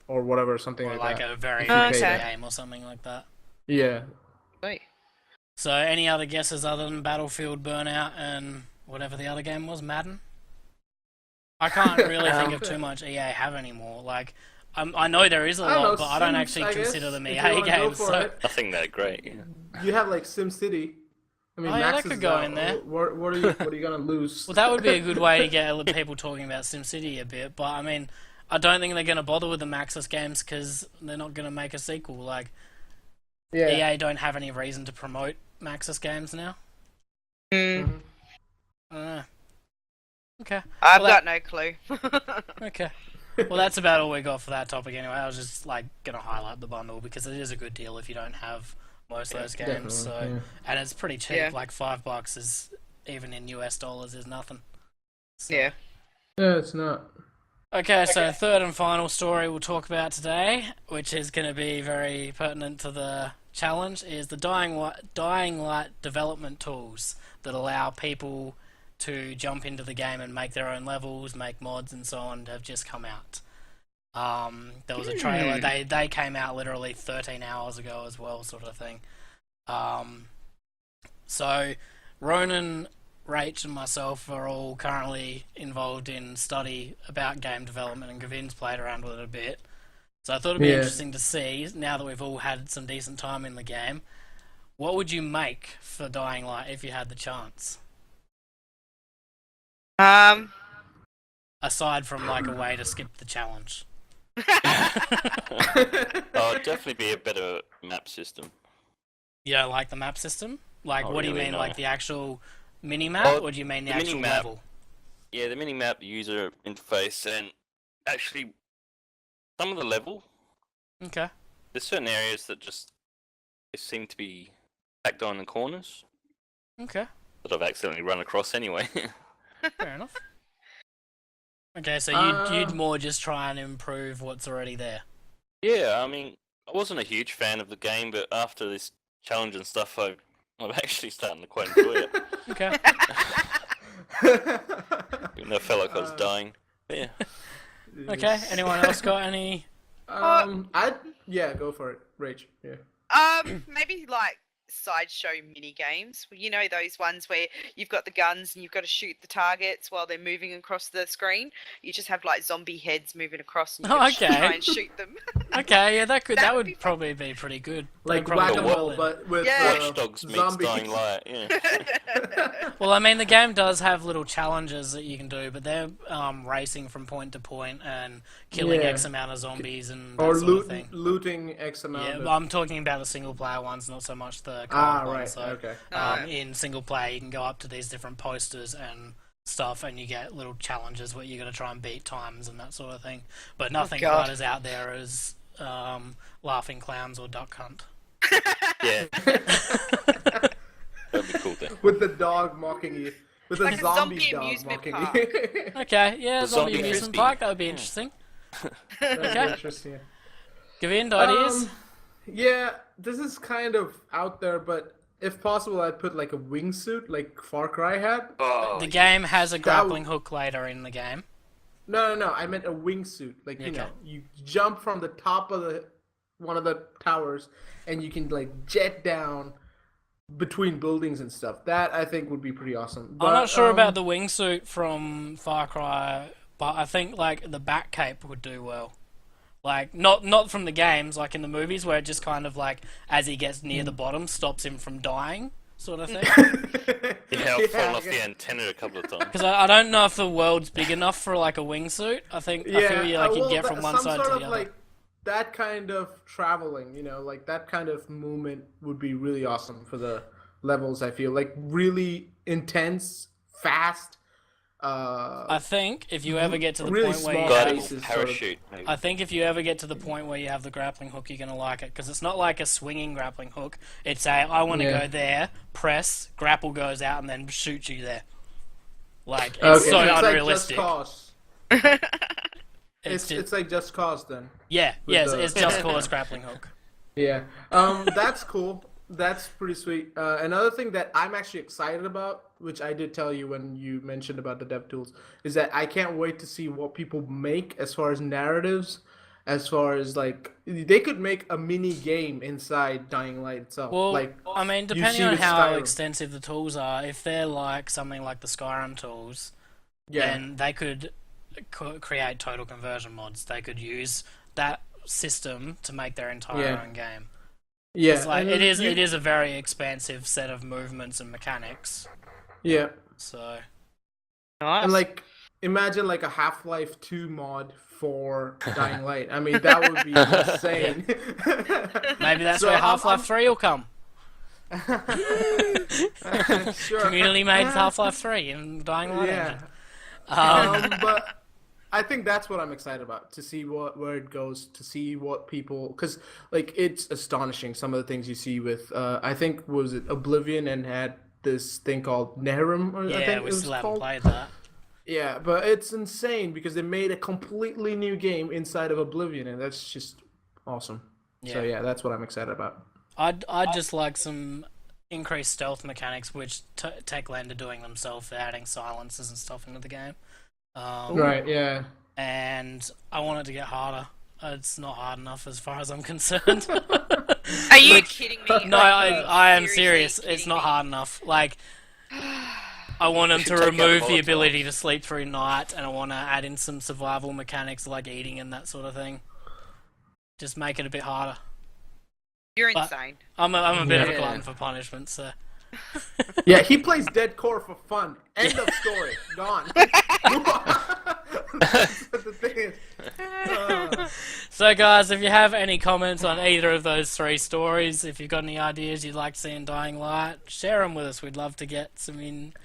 or whatever, something Or like like that. a very If you pay basic that. game or something like that. Yeah. Sweet. So, any other guesses other than Battlefield, Burnout, and whatever the other game was, Madden? I can't really think of too much EA have anymore. Like, I know there is a I don't lot, know, but I don't Sims, actually I guess, consider them if you EA wanna go games. for So, it. I think they're great. Yeah. You have like SimCity. I mean, Oh, yeah, Max that could is go out. in there. What are you gonna lose? well, that would be a good way to get people talking about SimCity a bit. But I mean, I don't think they're going to bother with the Maxis games because they're not going to make a sequel. Like, yeah. EA don't have any reason to promote Maxis games now. Mm, I don't know. Okay. I've Well, got no clue. Okay. Well, that's about all we got for that topic anyway. I was just like going to highlight the bundle because it is a good deal if you don't have most of those games. So, definitely, and it's pretty cheap. Yeah. Like $5 is even in US dollars is nothing. So- Yeah. Yeah, it's not. Okay, so third and final story we'll talk about today, which is going to be very pertinent to the challenge, is the Dying Light development tools that allow people to jump into the game and make their own levels, make mods and so on have just come out. There was a trailer. They came out literally 13 hours ago as well, sort of thing. So Ronan, Rach and myself are all currently involved in study about game development, and Gavin's played around with it a bit. So I thought it'd be Yeah. interesting to see, now that we've all had some decent time in the game, what would you make for Dying Light if you had the chance? Aside from like a way to skip the challenge. Oh, it'd definitely be a better map system. You don't like the map system? Like, Not what do you really, mean, no. like the actual mini-map, Well, or do you mean the the actual mini-map- level? Yeah, the mini-map user interface, and actually some of the level, Okay. there's certain areas that just they seem to be backed on the corners Okay. that I've accidentally run across anyway. Fair enough. Okay, so you'd more just try and improve what's already there. Yeah, I mean, I wasn't a huge fan of the game, but after this challenge and stuff, I'm actually starting to quite enjoy it. Okay. Even though I felt like I was dying. Yeah. Okay. Anyone else got any? Yeah, go for it, Rach. Yeah. Maybe like sideshow mini games. You know those ones where you've got the guns and you've got to shoot the targets while they're moving across the screen. You just have like zombie heads moving across and you gotta Okay. try and shoot them. Okay, yeah, that That would be would fun. probably be pretty good. Like They probably whack-a-mole, will. but with Yeah. Watch Dogs meets zombies. Dying Light, yeah. Well, I mean, the game does have little challenges that you can do, but they're racing from point to point and killing Yeah. X amount of zombies and that Or sort of thing. looting X amount. Yeah, of... but I'm talking about the single player ones, not so much the co-op Ah, ones. right. So, Okay. in single player, you can go up to these different posters and stuff, and you get little challenges where you got to try and beat times and that sort of thing. But nothing God. quite as out there as Laughing Clowns or Duck Hunt. Yeah. That'd be cool then. With the dog mocking you. With a Like a zombie zombie dog amusement mocking park. you. Okay, yeah, The zombie zombie amusement frisbee. park. That would be interesting. That'd be Okay. interesting. Give in ideas. Yeah, this is kind of out there, but if possible, I'd put like a wingsuit, like Far Cry had. Oh, The game has a That grappling hook later in the game. No, I meant a wingsuit. Like, you Okay. know, you jump from the top of one of the towers, and you can like jet down between buildings and stuff. That I think would be pretty awesome. But, I'm not sure about the wingsuit from Far Cry, but I think like the back cape would do well. Like not from the games, like in the movies where it just kind of like as he gets near the bottom stops him from dying, sort of thing. yeah, I'll fall off okay. the antenna a couple of times. Because I don't know if the world's big enough for like a wingsuit. I feel you like you'd get from one some side sort to of the other. like that kind of traveling, you know, like that kind of movement would be really awesome for the levels. I feel like really intense, fast. I think if you ever get to the really point where you small have, Glidable spaces, sort of. parachute. Maybe. I think if you ever get to the point where you have the grappling hook, you're gonna like it because it's not like a swinging grappling hook. It's I want to Yeah. go there, press, grapple goes out, and then shoot you there. Like it's Okay, so it's unrealistic. like Just Cause. It's It's like Just Cause then. yeah, with yes, the- it's just cause grappling hook. Yeah. That's cool. That's pretty sweet. Another thing that I'm actually excited about, which I did tell you when you mentioned about the dev tools, is that I can't wait to see what people make as far as narratives, as far as like they could make a mini game inside Dying Light itself. Well, like I mean, you depending see on with how Skyrim. extensive the tools are, if they're like something like the Skyrim tools, Yeah. then they could create total conversion mods. They could use that system to make their entire Yeah. own game. Yeah. It's like and it is. you- It is a very expansive set of movements and mechanics. Yeah. So Nice. And like imagine like a Half-Life 2 mod for Dying Light. I mean, that would be insane. maybe that's So where I'm- Half-Life 3 will come. Sure. Community made Half-Life 3 in Dying Light Yeah. engine. Um, But I think that's what I'm excited about, to see where it goes, to see what people, because like it's astonishing some of the things you see with I think was it Oblivion and had this thing called Nehrim, or I yeah, think we it was still haven't called. played that. Yeah, but it's insane because they made a completely new game inside of Oblivion, and that's just awesome. So Yeah. yeah, that's what I'm excited about. I'd just like some increased stealth mechanics, which Techland are doing themselves. They're adding silences and stuff into the game. Right? Yeah. And I want it to get harder. It's not hard enough as far as I'm concerned. Are you kidding me? No, I am Seriously serious. It's kidding not me? hard enough. Like, I want them to should take out remove the Molotov. ability to sleep through night, and I want to add in some survival mechanics like eating and that sort of thing. Just make it a bit harder. You're But- insane. I'm a bit of a Yeah. glutton for punishment, so. Yeah, he plays Dead Core for fun. End of story. Gone. That's what the thing is. So, guys, if you have any comments on either of those three stories, if you've got any ideas you'd like to see in Dying Light, share them with us. We'd love to get some input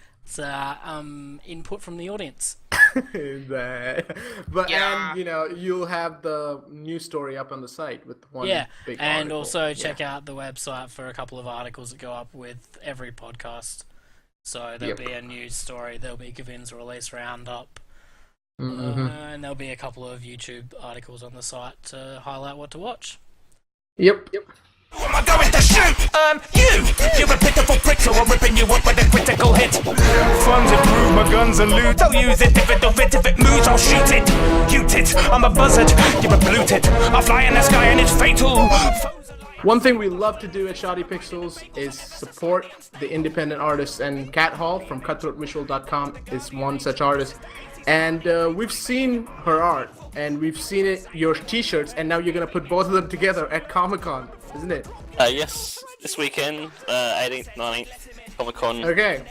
from the audience. But Yeah. and you know you'll have the news story up on the site with one Yeah, big and article. also check out the website for a couple of articles that go up with every podcast. So there'll Yep. be a news story, there'll be Gavin's release roundup, Mhm. and there'll be a couple of YouTube articles on the site to highlight what to watch. Yep. Who am I going to shoot? You! You're a pitiful prick, so I'm ripping you up with a critical hit. Funds improve my guns and loot. I'll use it if it don't fit. If it moves, I'll shoot it. You tit, I'm a buzzard. You're a blue tit. I'll fly in the sky and it's fatal. One thing we love to do at Shoddy Pixels is support the independent artists, and Kat Hall from cutthroatvisual.com is one such artist. And we've seen her art, and we've seen your t-shirts, and now you're gonna put both of them together at Comic-Con, isn't it? Yes, this weekend, 18th, 19th, Comic Con. Okay,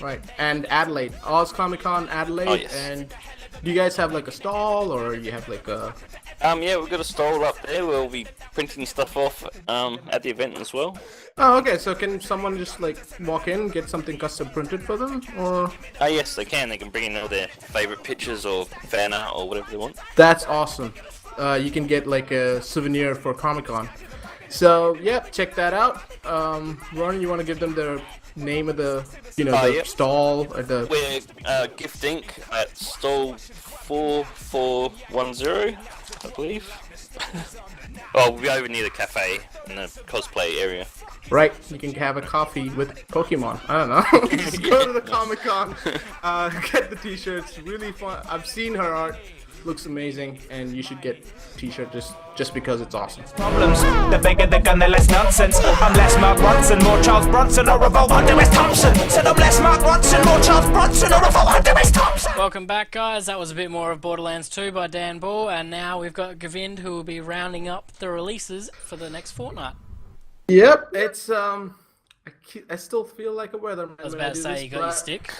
right. And Adelaide, Oz Comic-Con Adelaide. Oh, yes. And do you guys have like a stall, or you have like a? Yeah, we've got a stall up there. We'll be printing stuff off at the event as well. Oh, okay. So can someone just like walk in, get something custom printed for them, or? Yes, they can. They can bring in all their favourite pictures or fan art or whatever they want. That's awesome. you can get like a souvenir for Comic-Con. So yeah, check that out. Ron, you want to give them the name of the stall at the? We're gifting at stall 4410, I believe. Oh, we'll be over near the cafe in the cosplay area. Right, you can have a coffee with Pokemon. I don't know. Just go to the Comic-Con, get the t-shirts. Really fun. I've seen her art. Looks amazing, and you should get t-shirt just because it's awesome. Problems, the bigger the gun, the less nonsense. I'm less Mark Ronson, more Charles Bronson, or Revolt Hunter S. Thompson. Said I'm less Mark Ronson, more Charles Bronson, or Revolt Hunter S. Thompson. Welcome back, guys. That was a bit more of Borderlands 2 by Dan Ball, and now we've got Govind, who will be rounding up the releases for the next fortnight. Yep, it's I still feel like a weatherman. I was about to say, you got your stick.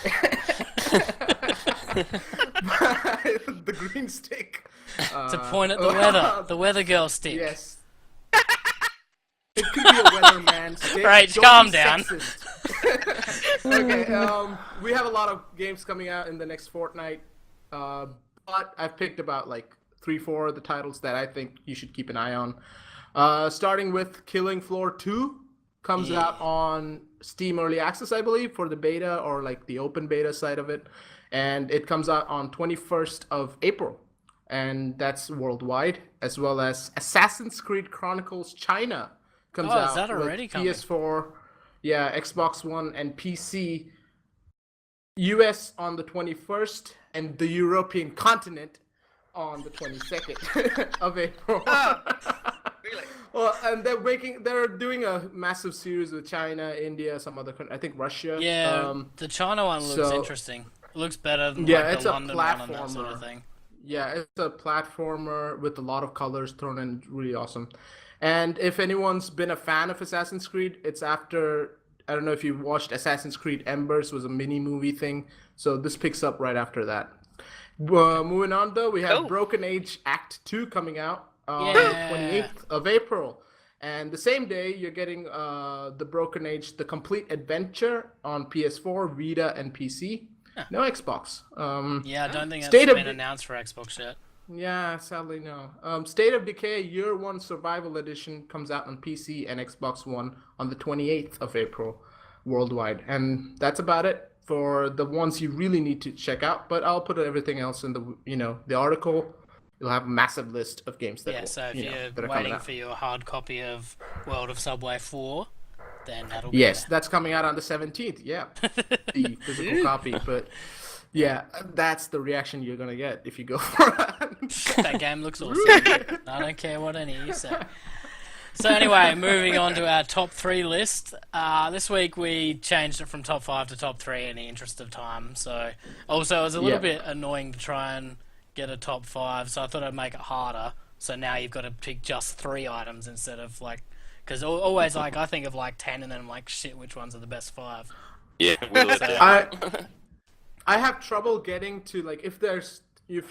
The green stick. To point at the weather. The weather girl stick. Yes. It could be a weatherman stick. Right, Don't calm be down. sexist. Okay, we have a lot of games coming out in the next fortnight, but I've picked about like 3-4 of the titles that I think you should keep an eye on. Starting with Killing Floor 2 comes out on Steam Early Access, I believe, for the beta or like the open beta side of it. And it comes out on 21st of April. And that's worldwide, as well as Assassin's Creed Chronicles China comes out. Is that already coming? PS4, Xbox One, and PC. US on the 21st, and the European continent on the 22nd of April. Really? Well, and they're doing a massive series with China, India, some other country, I think Russia. Yeah, the China one looks interesting. It looks better than like the London one and that sort of thing. Yeah, it's a platformer with a lot of colors thrown in, really awesome. And if anyone's been a fan of Assassin's Creed, it's after, I don't know if you watched Assassin's Creed Embers, was a mini movie thing. So this picks up right after that. Moving on though, we have Broken Age Act 2 coming out on the 28th of April. And the same day, you're getting the Broken Age, The Complete Adventure on PS4, Vita, and PC. No Xbox. I don't think that's been announced for Xbox yet. Yeah, sadly no. State of Decay Year 1 Survival Edition comes out on PC and Xbox One on the 28th of April worldwide. And that's about it for the ones you really need to check out. But I'll put everything else in the article. You'll have a massive list of games that so if you're waiting for your hard copy of World of Subway 4, then that'll be there. That's coming out on the 17th, the physical copy, but that's the reaction you're gonna get if you go for that. That game looks awesome. I don't care what any of you say. So anyway, moving on to our top 3 list. This week we changed it from top 5 to top 3 in the interest of time. So also it was a little bit annoying to try and get a top 5, so I thought I'd make it harder. So now you've got to pick just 3 items instead of like, because always like I think of like 10 and then I'm like, shit, which ones are the best 5? Yeah, I have trouble getting to like if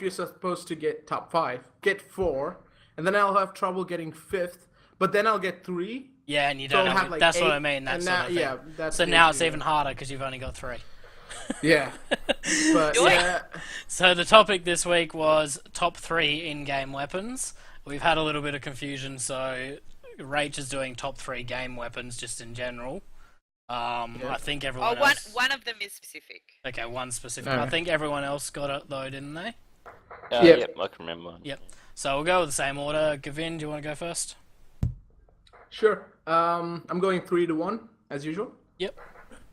you're supposed to get top 5, get 4, and then I'll have trouble getting 5th, but then I'll get 3. Yeah, and you don't have like that's 8, what I mean. That's sort of thing. Yeah, that's so now it's even harder because you've only got 3. Yeah, but So the topic this week was top 3 in-game weapons. We've had a little bit of confusion, so Rach is doing top 3 game weapons just in general. I think everyone else... one of them is specific. Okay, one specific. I think everyone else got it though, didn't they? Yep, I can remember. Yep. So we'll go with the same order. Govind, do you want to go first? Sure. I'm going 3 to 1 as usual. Yep.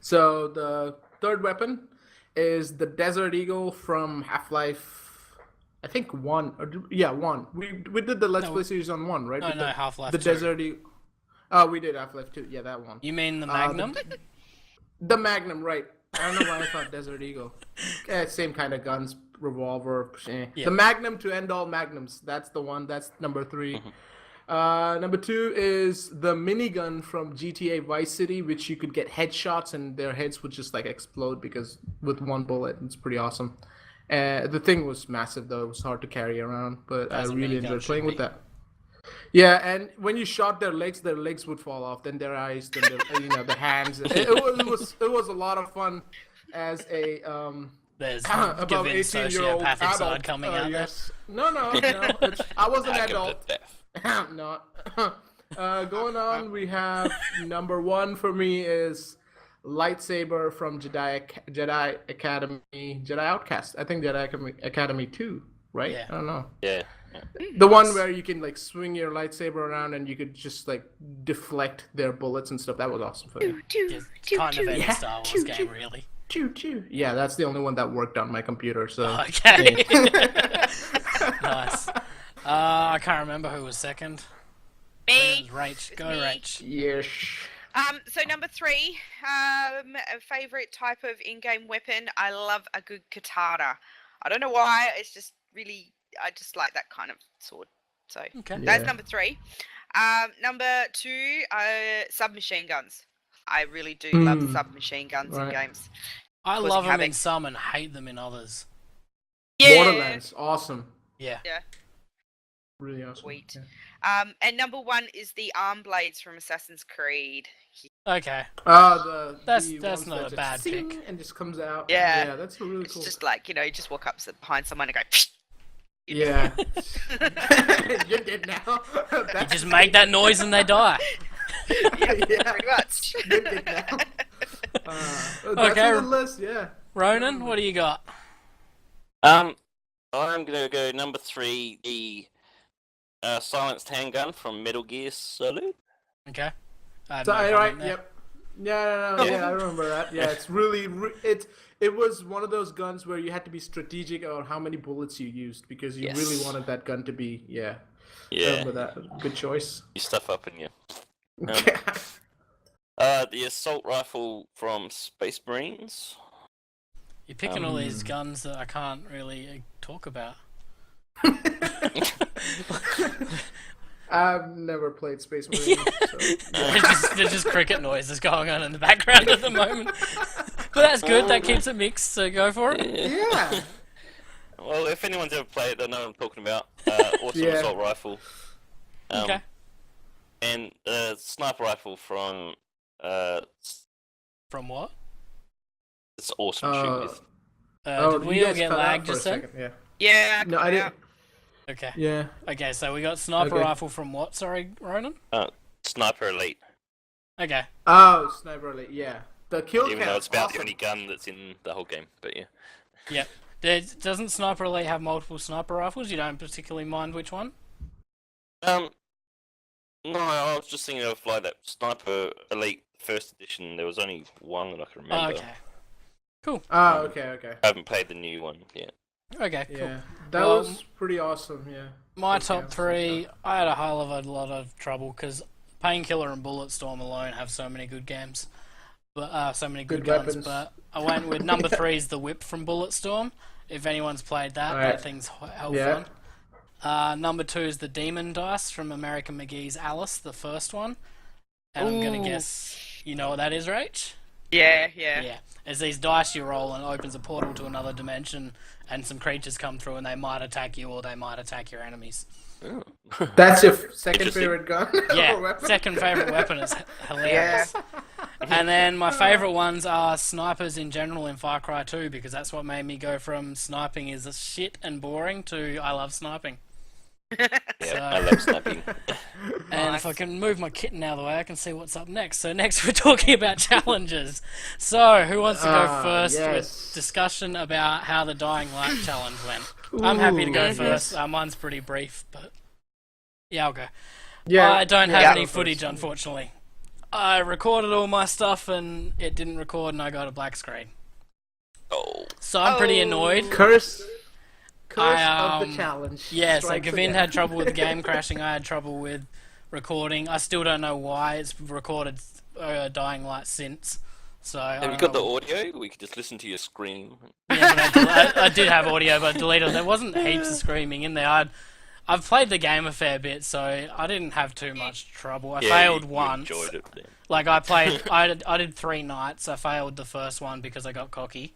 So the third weapon is the Desert Eagle from Half-Life, I think 1. 1. We did the Let's Play series on 1, right? No, Half-Life 2. The Desert Eagle. Oh, we did Half-Life 2. Yeah, that one. You mean the Magnum? The Magnum, right. I don't know why I thought Desert Eagle. Same kind of guns, revolver. Yeah. The Magnum to end all Magnums. That's the one. That's number 3. Number 2 is the minigun from GTA Vice City, which you could get headshots and their heads would just like explode because with one bullet. It's pretty awesome. The thing was massive though. It was hard to carry around, but I really enjoyed playing with that. Yeah, and when you shot their legs would fall off. Then their eyes, then their, the hands. It was a lot of fun as a There's Above Gavin's 18-year-old sociopathic adult. side coming out Yes. No. I was an I give adult. it death. Not. Going on, we have number 1 for me is lightsaber from Jedi Academy, Jedi Outcast. I think Jedi Academy 2, right? Yeah. I don't know. Yeah. The one where you can like swing your lightsaber around and you could just like deflect their bullets and stuff. That was awesome for me. It's kind of any Yeah. Star Wars Choo, game, choo. really. Choo choo. Yeah, that's the only one that worked on my computer. So Okay. Nice. I can't remember who was second. Me. Rach. Go, me. Rach. yes. So number 3, a favorite type of in-game weapon. I love a good katana. I don't know why. It's just really, I just like that kind of sword. So Okay. that's Yeah. number 3. Number 2, submachine guns. I really do love submachine guns in Right. games. I Causing love them in havoc. some and hate them in others. Yeah. Borderlands, awesome. Yeah. Really awesome. Sweet. Yeah. And number 1 is the arm blades from Assassin's Creed. Okay. That's That's not a bad pick. And just comes out. Yeah. Yeah, that's really It's cool. just like, you just walk up behind someone and go. Yeah. You're dead now. You That's just make that noise and they die. Yeah, Yeah. pretty much. You're dead now. That's Okay. on the list, yeah. Ronan, what do you got? I'm gonna go number 3, the silenced handgun from Metal Gear Solid. Okay. I have So, no right, comment there. yep. No, yeah, I remember that. Yeah, it's really, it was one of those guns where you had to be strategic about how many bullets you used because you really Yes. wanted that gun to be, Yeah, remember that. Good choice. you stuff up in you. The assault rifle from Space Marines. You're picking all these guns that I can't really talk about. I've never played Space Marine, so There's just cricket noises going on in the background at the moment. But that's good, that keeps it mixed, so go for it. yeah. Well, if anyone's ever played it, they know what I'm talking about. Awesome Yeah. assault rifle. Okay. And sniper rifle from From what? it's awesome to shoot with. Did we you all guys get cut out lagged for a just then? second, Yeah. Yeah. No, I didn't. Okay. Yeah. Okay, so we got sniper Okay. rifle from what? Sorry, Ronan? Sniper Elite. Okay. Oh, Sniper Elite, yeah. The kill Even count, though it's about awesome. the only gun that's in the whole game, but yeah. Yep. Doesn't Sniper Elite have multiple sniper rifles? You don't particularly mind which one? No, I was just thinking of like that Sniper Elite first edition. There was only one that I can remember. Oh, okay. Cool. Oh, okay. I haven't played the new one yet. Okay, cool. Yeah. That Well, was pretty awesome, yeah. My Okay, top I'll three, check I had a hell of a lot of trouble because Painkiller and Bulletstorm alone have so many good games, but so many good Good guns. weapons. But I went with number 3 is the Whip from Bulletstorm. If anyone's played that, Alright. that thing's hell Yeah. fun. Number 2 is the Demon Dice from American McGee's Alice, the first one. And I'm gonna Ooh. guess you know what that is, Rach? Yeah. Yeah. It's these dice you roll and it opens a portal to another dimension, and some creatures come through and they might attack you or they might attack your enemies. Oh. That's your second Interesting. favorite gun? Yeah, or weapon? second favourite weapon is hilarious. And then my favourite ones are snipers in general in Far Cry 2 because that's what made me go from sniping is a shit and boring to I love sniping. Yeah, I love sniping. And if I can move my kitten out of the way, I can see what's up next. So next we're talking about challenges. So who wants to go first yes. with discussion about how the Dying Light challenge went? I'm happy to go Ooh, first. yes. Mine's pretty brief, but yeah, I'll go. Yeah. I don't have yeah, any go first. footage, unfortunately. I recorded all my stuff and it didn't record and I got a black screen. Oh, So I'm pretty Oh. annoyed. Curse I, of the challenge. Yeah, so Strikes Gavin again. had trouble with the game crashing. I had trouble with recording. I still don't know why it's recorded Dying Light since. So I have you don't got the know. audio? We could just listen to you scream. Yeah, but I did have audio, but I deleted. There wasn't heaps of screaming in there. I've played the game a fair bit, so I didn't have too much trouble. I Yeah, failed you once. enjoyed it then. Like I played, I did 3 nights. I failed the first one because I got cocky,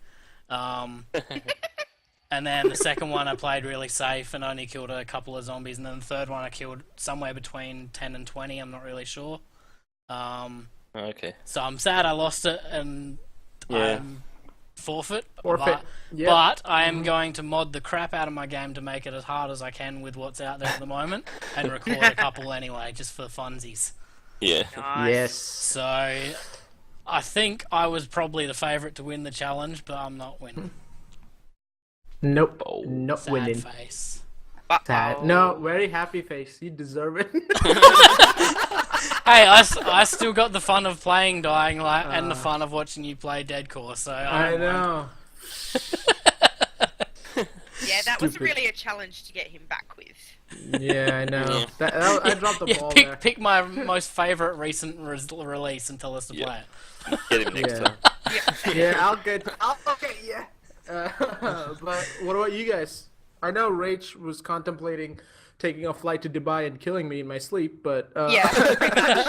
and then the second one I played really safe and only killed a couple of zombies, and then the third one I killed somewhere between 10 and 20. I'm not really sure. Okay. So I'm sad I lost it, and Yeah. I'm forfeit. Forfeit. Yep. But I am going to mod the crap out of my game to make it as hard as I can with what's out there at the moment, and record a couple anyway, just for funsies. Yeah. Nice. Yes. So I think I was probably the favourite to win the challenge, but I'm not winning. Nope. Oh. Not Sad winning. face. Sad. Uh-oh. No, very happy face. You deserve it. Hey, I still got the fun of playing Dying Light and the fun of watching you play Dead Core, so I I don't mind. know. Yeah, that was Stupid. really a challenge to get him back with. Yeah, I know. Yeah. That, I dropped the Yeah, ball there. pick my most favourite recent release and tell us to Yeah. play it. Get him next Yeah. time. Yeah, I'll get yeah. But what about you guys? I know Rach was contemplating taking a flight to Dubai and killing me in my sleep, but Yeah, pretty much.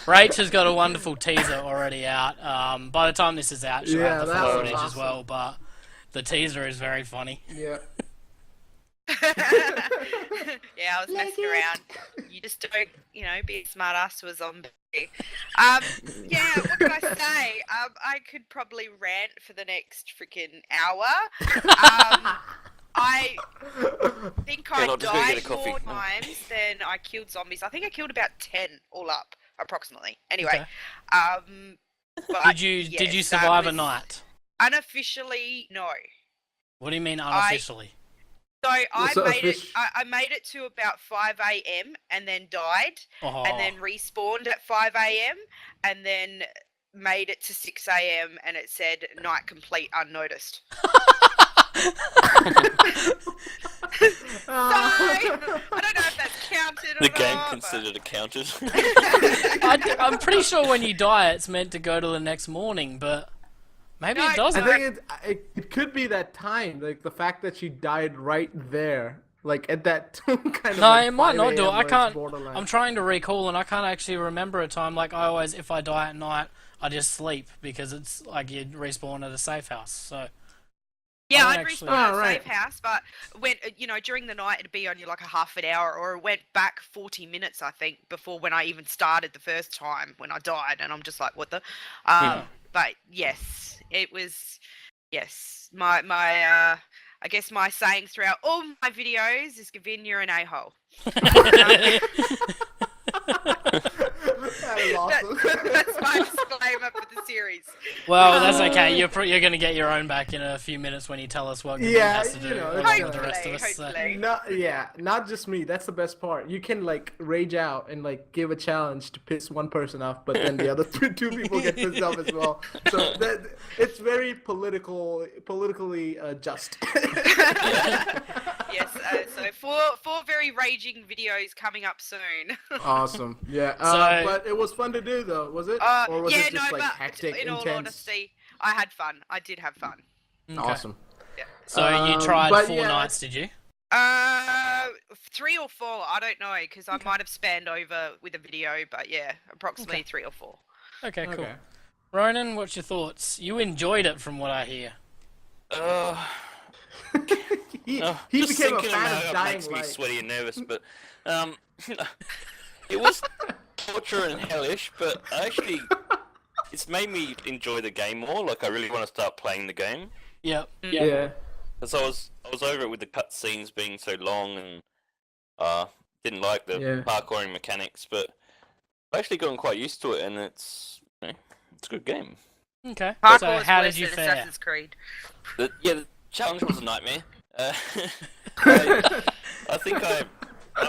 Rach has got a wonderful teaser already out. By the time this is out, she'll Yeah, have the that full was footage as awesome. well, but the teaser is very funny. yeah. Yeah, I was messing around. You just don't, be a smart ass to a zombie. Yeah, what can I say? I could probably rant for the next freaking hour. I think Yeah, I not just gonna get a died coffee. more times than I killed zombies. I think I killed about 10 all up, approximately. Anyway, but Did you yes, that survive a was- night? Unofficially, no. What do you mean unofficially? So I So made it. offici- I made it to about 5 a.m. and then died, Oh. and then respawned at 5 a.m. and then made it to 6 a.m. and it said night complete unnoticed. So I don't know if that's counted or The game not. considered accounted. I'm pretty sure when you die, it's meant to go to the next morning, but maybe No, it I doesn't. think it could be that time, like the fact that she died right there, like at that kind of. No, like it might 5 not do it. a.m. I where it's can't. borderline. I'm trying to recall, and I can't actually remember a time. Like I always, if I die at night, I just sleep because it's like you'd respawn at a safe house. So Yeah, Oh, I'd actually. respawn at Oh, a right. safe house, but when during the night it'd be on you like a half an hour, or it went back 40 minutes, I think, before when I even started the first time when I died, and I'm just like, what the? But yes, it was. Yes, my I guess my saying throughout all my videos is, Gavin, you're an a-hole. That is awesome. That's my disclaimer for the series. well, that's okay. You're going to get your own back in a few minutes when you tell us what Gavin Yeah, has to do you know, along it's with the rest of us. hopefully. Not just me. That's the best part. You can like rage out and like give a challenge to piss one person off, but then the other two people get pissed off as well. So that it's very politically just. Yes, so four very raging videos coming up soon. Awesome. Yeah. So- But it was fun to do, though, was it? Or was yeah, it just no, like but hectic, in all intense? honesty, I had fun. I did have fun. Okay. Awesome. So you tried but 4 yeah, nights, did you? 3 or 4, I don't know, because I might have spanned over with a video, but yeah, approximately Okay. 3 or 4. Okay, cool. Okay. Ronan, what's your thoughts? You enjoyed it, from what I hear. He just became a thinking fan about of it Dying makes me Light. sweaty and nervous, but it was torture and hellish, but it's made me enjoy the game more. Like I really want to start playing the game. Yep. Yeah. Because I was over it with the cutscenes being so long and didn't like the Yeah. parkouring mechanics, but I've actually gotten quite used to it, and it's a good game. Okay. Parkour So is how worse did you than fare? Assassin's Creed. The challenge was a nightmare. I think I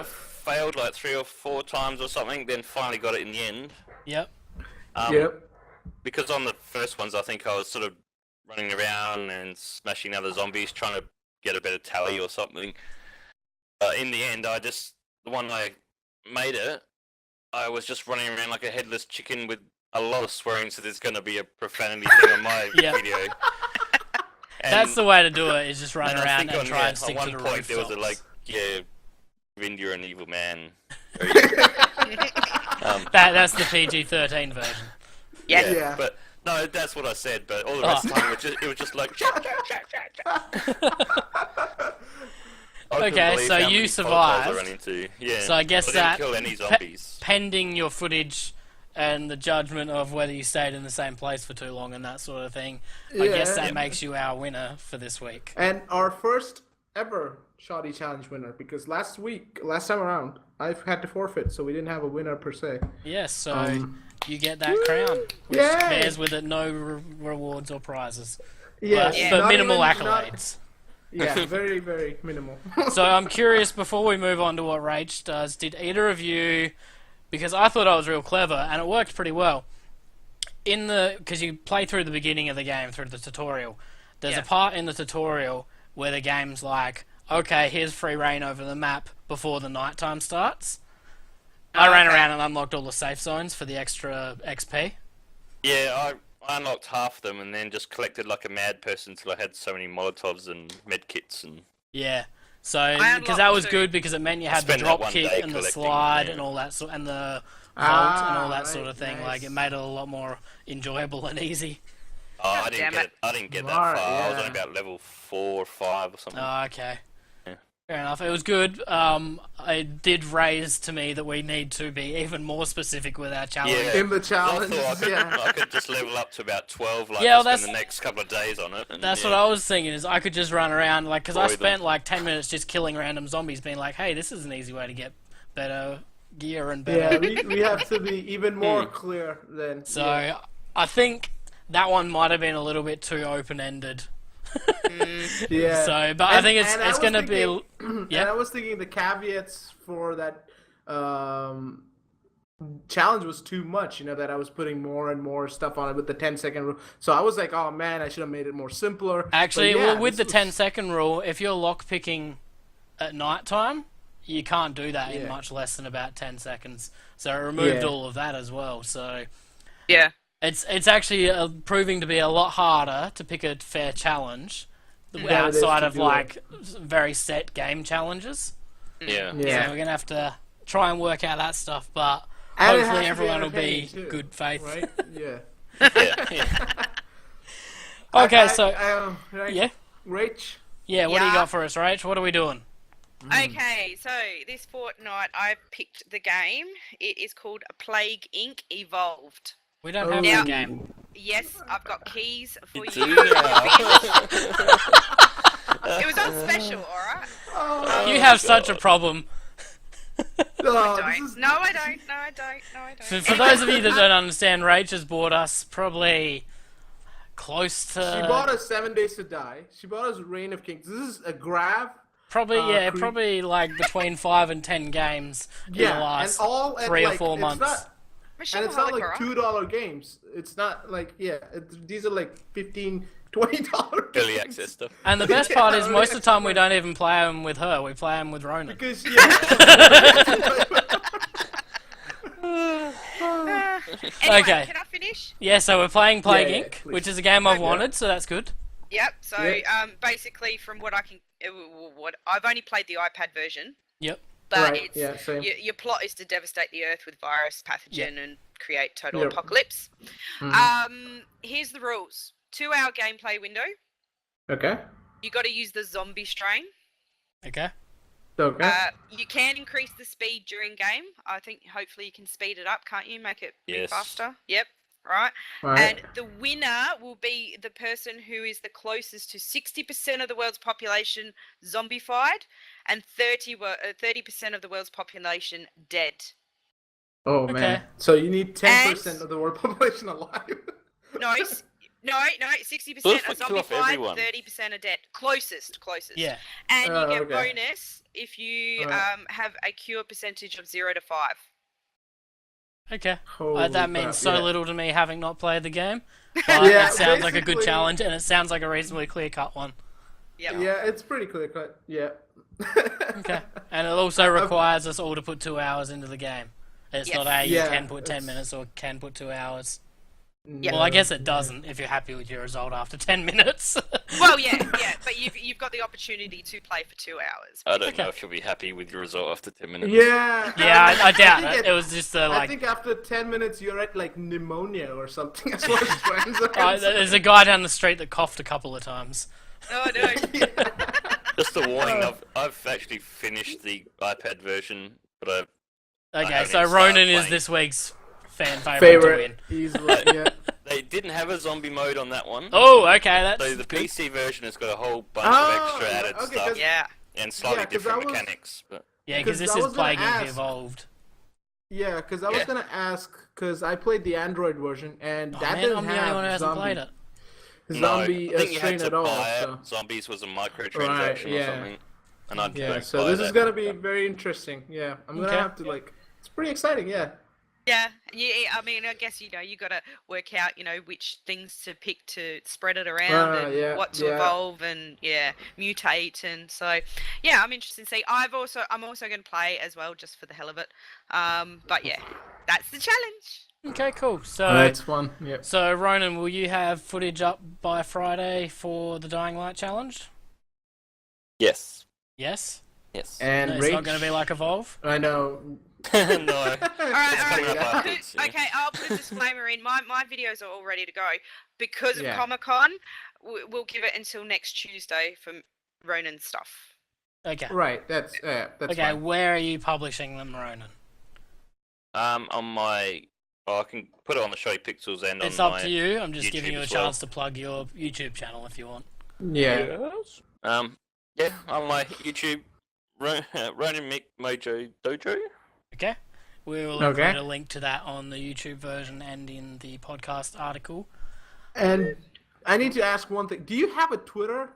failed like 3 or 4 times or something, then finally got it in the end. Yep. Yep. Because on the first ones, I think I was sort of running around and smashing other zombies, trying to get a better tally or something. In the end, the one I made it, I was just running around like a headless chicken with a lot of swearing, so there's going to be a profanity thing on my Yeah. video. That's the way to do it, is just run and I around think and on, try yeah, and stick at to one the point there was a rooftops. Vin, you're an evil man. That's the PG-13 version. Yes. Yeah. But no, that's what I said. But all the rest of the time, it was just like. I couldn't Okay, believe so how you many survived. potholes I ran into. Yeah. So I guess I didn't that kill any zombies. pending your footage and the judgment of whether you stayed in the same place for too long and that sort of thing. I guess that makes you our winner for this week. And our first ever Shoddy Challenge winner, because last time around, I've had to forfeit, so we didn't have a winner per se. Yes, so you get that crown, which bears with it no rewards or prizes. But minimal accolades. Yeah, very, very minimal. So I'm curious, before we move on to what Rach does, did either of you, because I thought I was real clever, and it worked pretty well, because you play through the beginning of the game, through the tutorial, there's a part in the tutorial where the game's like, okay, here's free reign over the map before the nighttime starts. I ran around and unlocked all the safe zones for the extra XP. Yeah, I unlocked half them and then just collected like a mad person till I had so many Molotovs and medkits and... Yeah, so, because that was good because it meant you had the drop kick and the slide and all that, and the vault and all that sort of thing. Nice. Like, it made it a lot more enjoyable and easy. Oh, I didn't get that far. I was on about level 4 or 5 or something. Oh, okay. Fair enough. It was good. It did raise to me that we need to be even more specific with our challenge. Yeah. In the challenge, I thought I could just level up to about 12, like, spend the next couple of days on it. And, that's what I was thinking, is I could just run around, like, because I spent like 10 minutes just killing random zombies, being like, hey, this is an easy way to get better gear and better... Yeah, we have to be even more clear then. So, I think that one might have been a little bit too open-ended. Yeah. So, but I think it's going to be... Yeah. And I was thinking the caveats for that challenge was too much, that I was putting more and more stuff on it with the 10-second rule. So I was like, oh man, I should have made it more simpler. Actually, with the 10-second rule, if you're lockpicking at night time, you can't do that in much less than about 10 seconds. So it removed all of that as well. So yeah. It's actually proving to be a lot harder to pick a fair challenge outside of like very set game challenges. Yeah. So we're going to have to try and work out that stuff, but hopefully everyone will be good faith. Right? Yeah. Okay, Rach? Yeah, what do you got for us, Rach? What are we doing? Okay, so this fortnight I've picked the game. It is called Plague Inc. Evolved. We don't have that game. Yes, I've got keys for you. You do now. It was on special, alright? You have such a problem. No, I don't. For those of you that don't understand, Rach has bought us probably close to... She bought us 7 Days to Die. She bought us Reign of Kings. This is a grab. Probably like between 5 and 10 games in the last 3 or 4 months. And it's not like $2 games. It's not like, these are like $15, $20 Early access stuff. And the best part is most of the time we don't even play them with her. We play them with Ronan. Because, Anyway, Okay. Can I finish? Yeah, so we're playing Plague Inc., please. which is a game I've wanted, so that's good. Yep. So basically, from what I've only played the iPad version. Yep. But same. your plot is to devastate the Earth with virus, pathogen, and create total apocalypse. Here's the rules: 2-hour gameplay window. Okay. You got to use the zombie strain. Okay. Okay. You can increase the speed during game. I think hopefully you can speed it up, can't you? Make it move faster. Yep. Right. And the winner will be the person who is the closest to 60% of the world's population zombified and 30% of the world's population dead. Oh, man. So you need 10% of the world population alive. No, 60% are zombified, 30% are dead. Closest. Yeah. And you get bonus if you have a cure percentage of 0 to 5. Okay. That means little to me having not played the game. But Yeah, it sounds like a good challenge, and it sounds like a reasonably clear-cut one. Yep. Yeah, it's pretty clear cut. Yeah. Okay. And it also requires us all to put 2 hours into the game. It's not you can put 10 minutes or can put 2 hours. Yep. Well, I guess it doesn't if you're happy with your result after 10 minutes. Well, but you've got the opportunity to play for 2 hours. I don't know if you'll be happy with your result after 10 minutes. Yeah. I doubt it. It was just I think after 10 minutes you're at like pneumonia or something as far as friends are concerned. There's a guy down the street that coughed a couple of times. Oh, no. Just a warning, I've actually finished the iPad version, but Okay, so Ronan is this week's fan favorite to win. Easily, yeah. They didn't have a zombie mode on that one. Oh, okay, that's So the good. PC version has got a whole bunch of extra added okay, stuff Yeah. and slightly 'cause different that was- mechanics. But Yeah, because 'cause this I is was gonna Plague Inc. ask- Evolved. Yeah, because I was Yeah. gonna ask, because I played the Android version, and Oh, that man, didn't I'm the only have one who hasn't zombie, played it. zombie no, I think you strain had to at all. buy it. So. Zombies was a microtransaction yeah. or something. And I Yeah, don't so buy this that. is gonna be very interesting. Yeah, I'm gonna Okay. have to It's pretty exciting. Yeah. Yeah, I mean, I guess you got to work out, which things to pick to spread it around and yeah, what to yeah. evolve and mutate, and so I'm interested to see. I'm also going to play as well just for the hell of it. But yeah, that's the challenge. Okay, cool. So, That's fun. Yep. so Ronan, will you have footage up by Friday for the Dying Light challenge? Yes. Yes. Yes. And No, it's Rach, not going to be like Evolve. I know. No. All right, coming up afterwards, yeah. Okay, I'll put a disclaimer in. My videos are all ready to go because of Yeah. Comic-Con. We'll give it until next Tuesday for Ronin stuff. Okay. Right. That's Okay, fine. where are you publishing them, Ronan? On my... Oh, I can put it on the Shoddy Pixels and It's on up my... to you. I'm just giving YouTube you a as well. chance to plug your YouTube channel if you want. Yeah. Yeah, on my YouTube, Ronan Mick Mojo Dojo. Okay. We will Okay. include a link to that on the YouTube version and in the podcast article. And I need to ask one thing. Do you have a Twitter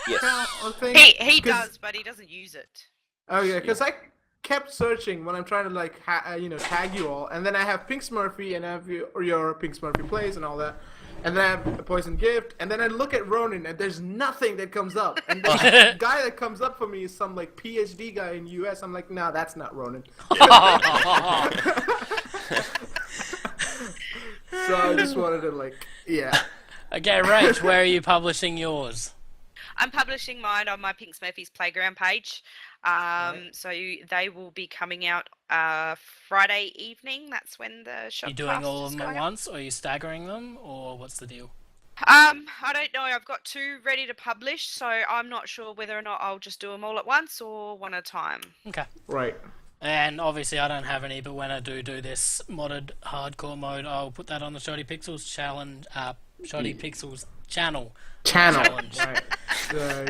Yes. account or thing? He 'Cause- does, but he doesn't use it. Oh yeah, because I kept searching when I'm trying to tag you all, and then I have Pink Smurfy and I have your Pink Smurfy plays and all that, and then I have a Poison Gift, and then I look at Ronin and there's nothing that comes up, and the guy that comes up for me is some PhD guy in US. I'm like, no, that's not Ronin. So I just wanted to Okay, Rach, where are you publishing yours? I'm publishing mine on my Pink Smurfy's Playground page. So they will be coming out Friday evening. That's when the Shodcast You doing all of is them at going out. once, or are you staggering them, or what's the deal? I don't know. I've got 2 ready to publish, so I'm not sure whether or not I'll just do them all at once or one at a time. Okay. Right. And obviously I don't have any, but when I do this modded hardcore mode, I'll put that on the Shoddy Pixels challenge, Shoddy Pixels channel. Challenge. Right. So,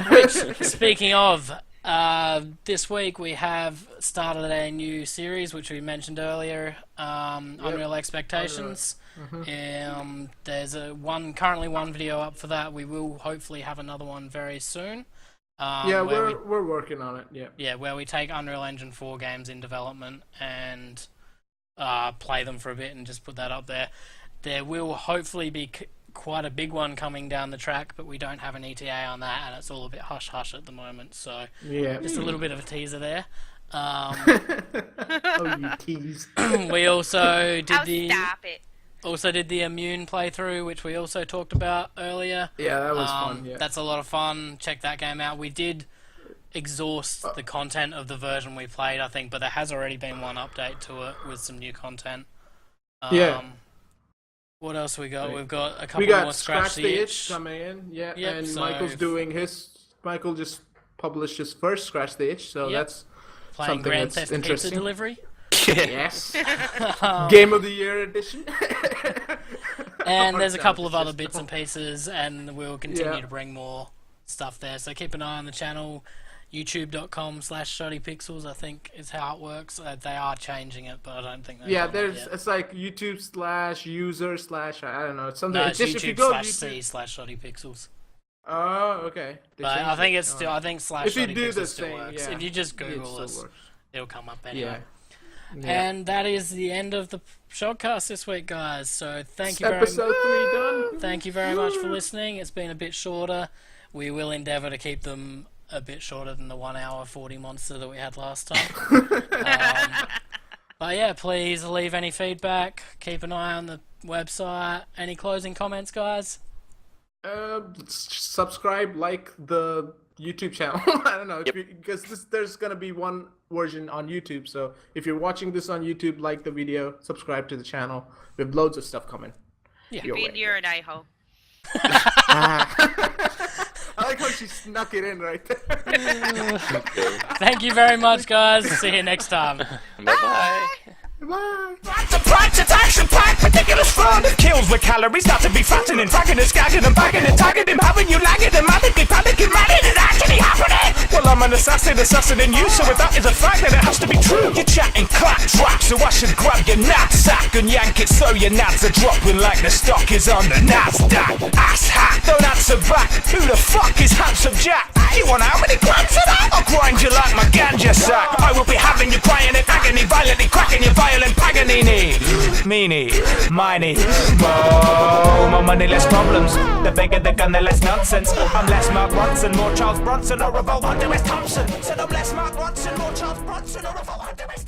Which, speaking of, this week we have started a new series, which we mentioned earlier, Unreal Expectations. There's currently one video up for that. We will hopefully have another one very soon. yeah, where we're working on it. Yeah. Yeah, where we take Unreal Engine 4 games in development and play them for a bit and just put that up there. There will hopefully be quite a big one coming down the track, but we don't have an ETA on that, and it's all a bit hush-hush at the moment, so Yeah. just a little bit of a teaser there. Oh, you tease. We also did Stop it. the Immune playthrough, which we also talked about earlier. Yeah, that was fun. Yeah. That's a lot of fun. Check that game out. We did exhaust the content of the version we played, I think, but there has already been one update to it with some new content. Yeah. What else we got? We've got a couple We got more Scratch the Itch. coming in. Yeah, Yep, and so Michael's doing his. Michael just published his first Scratch the Itch, so Yep. that's Playing something Grand that's Theft Pizza interesting. Delivery. yes. Game of the Year edition. And there's a No, couple of it's other just- bits and pieces, and we'll continue Yeah. to bring more stuff there. So keep an eye on the channel. YouTube.com/ShoddyPixels, I think, is how it works. They are changing it, but I don't think they've Yeah, done it there's yet. it's like YouTube/user/ I don't know. It's something. No, it's it's just if you go YouTube.com/C/ShoddyPixels. Oh, okay. They But I changed think it. it's still. I think If you do /ShoddyPixels the still same, works. yeah. If you just It Google still us, works. it'll come up anyway. Yeah. And that is the end of the Shodcast this week, guys. So thank you very Episode 3 done. Thank you very much for listening. It's been a bit shorter. We will endeavour to keep them a bit shorter than the 1 hour 40 monster that we had last time. But yeah, please leave any feedback. Keep an eye on the website. Any closing comments, guys? Subscribe, like the YouTube channel. I don't know because there's gonna be one version on YouTube. So if you're watching this on YouTube, like the video, subscribe to the channel. We have loads of stuff coming. Yeah. your way. You're an a-hole. I like how she snuck it in right there. Thank you very much, guys. See you next time. Bye-bye. Bye. It's action-packed, ridiculous fun. Kills with calories, not to be fattening. Fragging and skagging and bagging and tagging him. Having you lagging and manically panicking. Man, it is actually happening. Well, I'm an assassin in you, so if that is a fact, then it has to be true. You're chatting clap trap, so I should grab your knapsack and yank it so your nads are dropping like the stock is on the Nasdaq. Ass hat, don't answer back. Who the fuck is Handsome Jack? You want how many grams of that? I'll grind you like my ganja sack. I will be having you crying in agony, violently cracking your violent Paganini. Meanie, miney, more money, less problems. The bigger the gun, the less nonsense. I'm less Mark Ronson, more Charles Bronson, or Revolt Hunter S. Thompson. Said I'm less Mark Ronson, more Charles Bronson, or Revolt Hunter S.